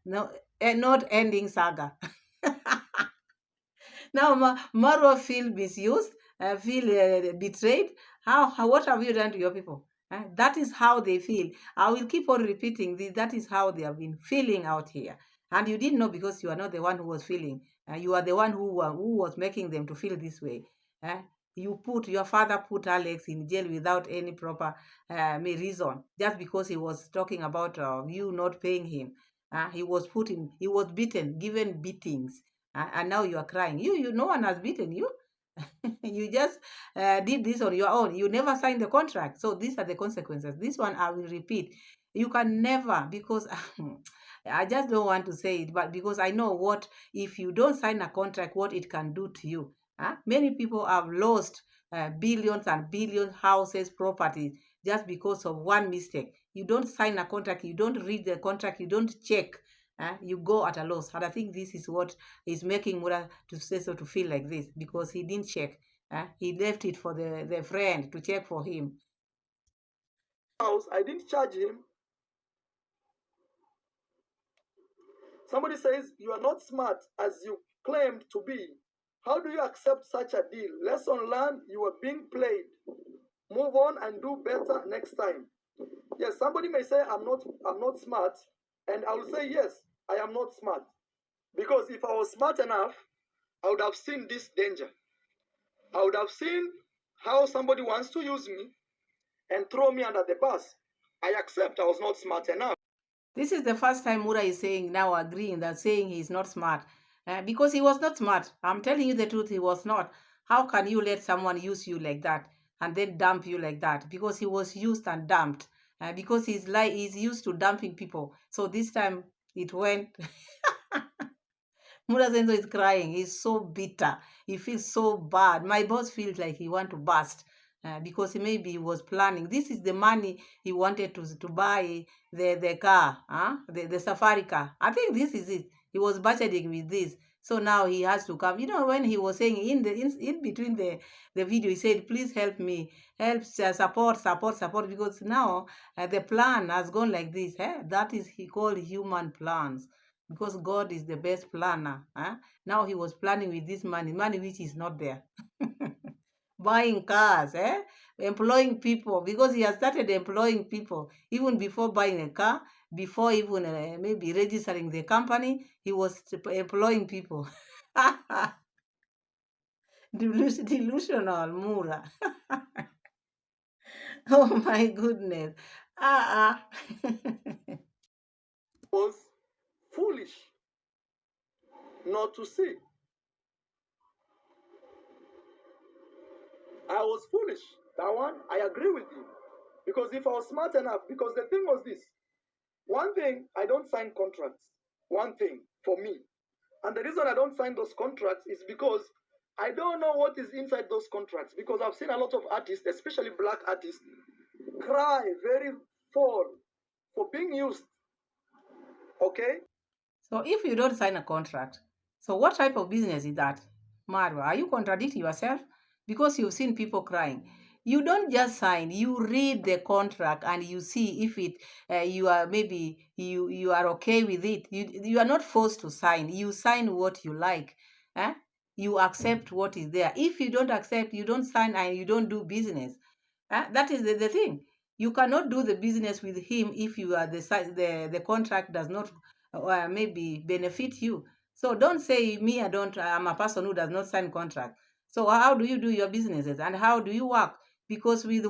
No, not ending saga. Now Marwa feel misused, feel betrayed. What have you done to your people? That is how they feel. I will keep on repeating this. That is how they have been feeling out here. And you didn't know because you are not the one who was feeling. You are the one who was making them to feel this way. Uh, your father put Alex in jail without any proper reason, just because he was talking about you not paying him. He was beaten, given beatings, and now you are crying. No one has beaten you. You just did this on your own. You never signed the contract. So these are the consequences. This one I will repeat. You can never, because I just don't want to say it, but because I know what, if you don't sign a contract, what it can do to you. Many people have lost billions and billions, houses, properties, just because of one mistake. You don't sign a contract, you don't read the contract, you don't check. You go at a loss. And I think this is what is making Mura to say so, to feel like this, because he didn't check. He left it for the friend to check for him. house. I didn't charge him. Somebody says you are not smart as you claimed to be. How do you accept such a deal? Lesson learned, you are being played. Move on and do better next time. Yes, somebody may say I'm not smart, and I will say yes, I am not smart. Because if I was smart enough, I would have seen this danger. I would have seen how somebody wants to use me and throw me under the bus. I accept I was not smart enough. This is the first time Mura is saying, now agreeing that saying he's not smart. Because he was not smart. I'm telling you the truth, he was not. How can you let someone use you like that and then dump you like that? Because he was used and dumped. Because he's used to dumping people. So this time it went. Mura Senso is crying. He's so bitter. He feels so bad. My boss feels like he want to burst. Because maybe he was planning. This is the money he wanted to buy the car, the safari car. I think this is it. He was budgeting with this. So now he has to come. When he was saying in between the video, he said, please help me, help, support, because now the plan has gone like this. That is he called human plans, because God is the best planner. Now he was planning with this money which is not there. Buying cars, employing people, because he has started employing people even before buying a car, before even maybe registering the company, he was employing people. Delusional Mura. Oh my goodness. Was foolish not to see. I was foolish. That one, I agree with you. Because if I was smart enough, because the thing was this, one thing, I don't sign contracts. One thing for me. And the reason I don't sign those contracts is because I don't know what is inside those contracts. Because I've seen a lot of artists, especially black artists, cry very fall for being used. Okay? So if you don't sign a contract, so what type of business is that? Marwa, are you contradicting yourself? Because you've seen people crying. You don't just sign, you read the contract and you see if it you are maybe you are okay with it. You are not forced to sign. You sign what you like. Eh? You accept what is there. If you don't accept, you don't sign and you don't do business. That is the thing. You cannot do the business with him if you are the contract does not maybe benefit you. So don't say me, I'm a person who does not sign contract. So how do you do your businesses and how do you work? Because with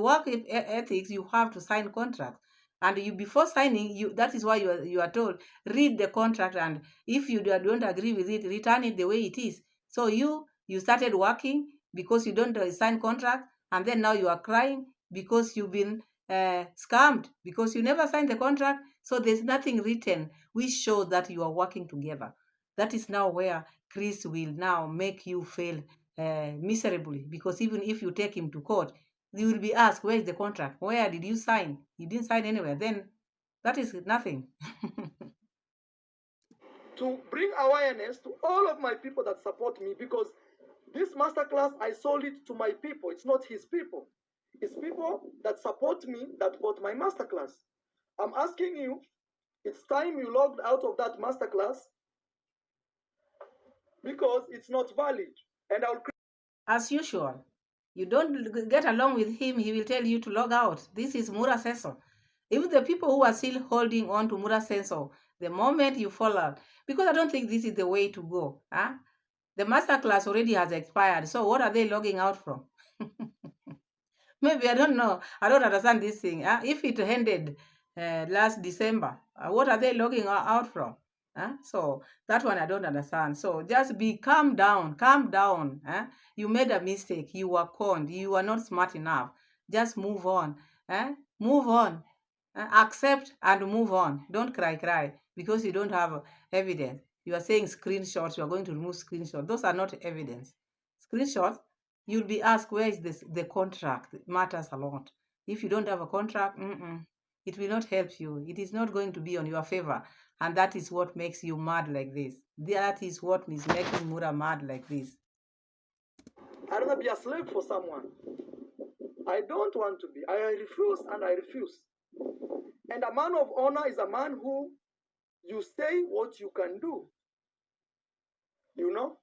ethics, you have to sign contracts. And you before signing, that is why you are told read the contract, and if you don't agree with it, return it the way it is. So you started working because you don't sign contract, and then now you are crying because you've been scammed because you never signed the contract. So there's nothing written which shows that you are working together. That is now where Chris will now make you fail miserably, because even if you take him to court, you will be asked, where is the contract? Where did you sign? You didn't sign anywhere. Then that is nothing. To bring awareness to all of my people that support me, because this masterclass, I sold it to my people. It's not his people. It's people that support me that bought my masterclass. I'm asking you, it's time you logged out of that masterclass because it's not valid. And I'll As usual, you don't get along with him, he will tell you to log out. This is Mura Sensor. Even the people who are still holding on to Mura Sensor, the moment you fall out, because I don't think this is the way to go. Huh? The masterclass already has expired. So what are they logging out from? Maybe I don't know. I don't understand this thing. If it ended last December, what are they logging out from? So that one I don't understand. So just calm down, calm down. You made a mistake. You were conned. You were not smart enough. Just move on. Move on. Accept and move on. Don't cry because you don't have evidence. You are saying screenshots. You are going to remove screenshots. Those are not evidence. Screenshots, you'll be asked, where is the contract? It matters a lot. If you don't have a contract, it will not help you. It is not going to be on your favor. And that is what makes you mad like this. That is what is making Mura mad like this. I'd rather be a slave for someone. I don't want to be. I refuse and I refuse. And a man of honor is a man who you say what you can do. You know?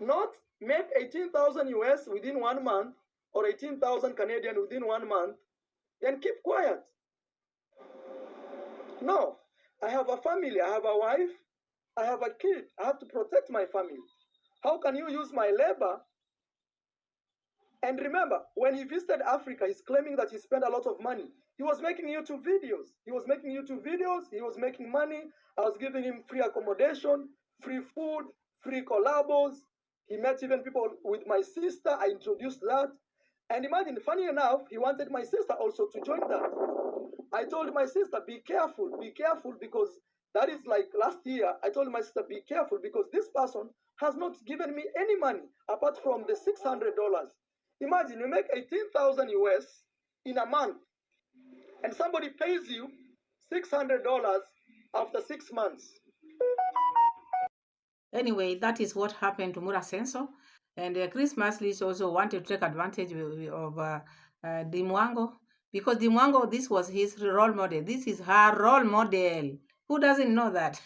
Not make 18,000 US within 1 month or 18,000 Canadian within 1 month, then keep quiet. No, I have a family, I have a wife, I have a kid, I have to protect my family. How can you use my labor? And remember, when he visited Africa, he's claiming that he spent a lot of money. He was making YouTube videos. He was making money. I was giving him free accommodation, free food, free collabos. He met even people with my sister. I introduced that. And imagine, funny enough, he wanted my sister also to join that. I told my sister, be careful, because that is like last year. I told my sister, be careful, because this person has not given me any money apart from the $600. Imagine you make 18,000 US in a month, and somebody pays you $600 after 6 months. Anyway, that is what happened to Mura Senso. And Chris Masley also wanted to take advantage of Dimwango, because Dimwango, this was his role model. This is her role model. Who doesn't know that?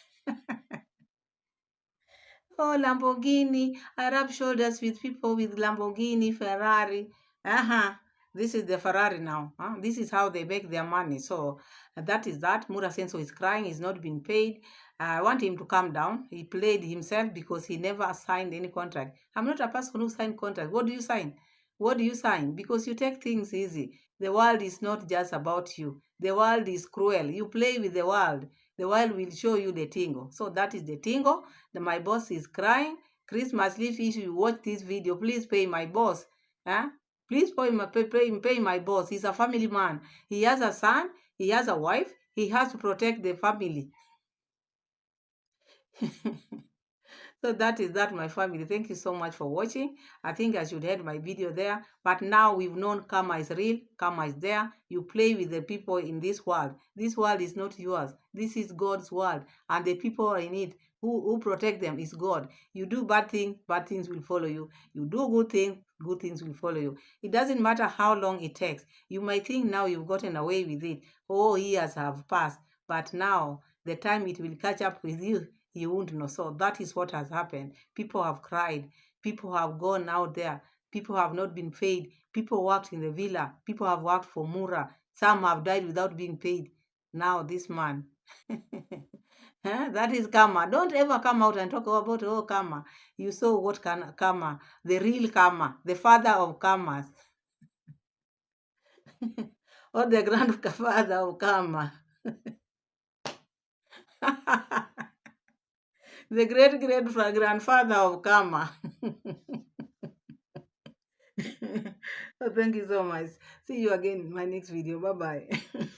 Oh, Lamborghini. I rub shoulders with people with Lamborghini, Ferrari. Uh-huh. This is the Ferrari now. This is how they make their money. So that is that. Mura Senso is crying. He's not been paid. I want him to calm down. He played himself because he never signed any contract. I'm not a person who signed contract. What do you sign? What do you sign? Because you take things easy. The world is not just about you. The world is cruel. You play with the world. The world will show you the tingo. So that is the tingo. My boss is crying. Christmas, if you watch this video, please pay my boss. Huh? Please pay my boss. He's a family man. He has a son. He has a wife. He has to protect the family. So that is that, my family. Thank you so much for watching. I think I should end my video there. But now we've known karma is real. Karma is there. You play with the people in this world. This world is not yours. This is God's world. And the people in it who protect them is God. You do bad things will follow you. You do good things will follow you. It doesn't matter how long it takes. You might think now you've gotten away with it. Oh, years have passed. But now the time it will catch up with you won't know. So that is what has happened. People have cried. People have gone out there. People have not been paid. People worked in the villa. People have worked for Mura. Some have died without being paid. Now this man. That is karma. Don't ever come out and talk about, oh, karma. You saw what karma, the real karma, the father of karmas, or the grandfather of karma. The great grandfather of karma. So thank you so much. See you again in my next video. Bye bye.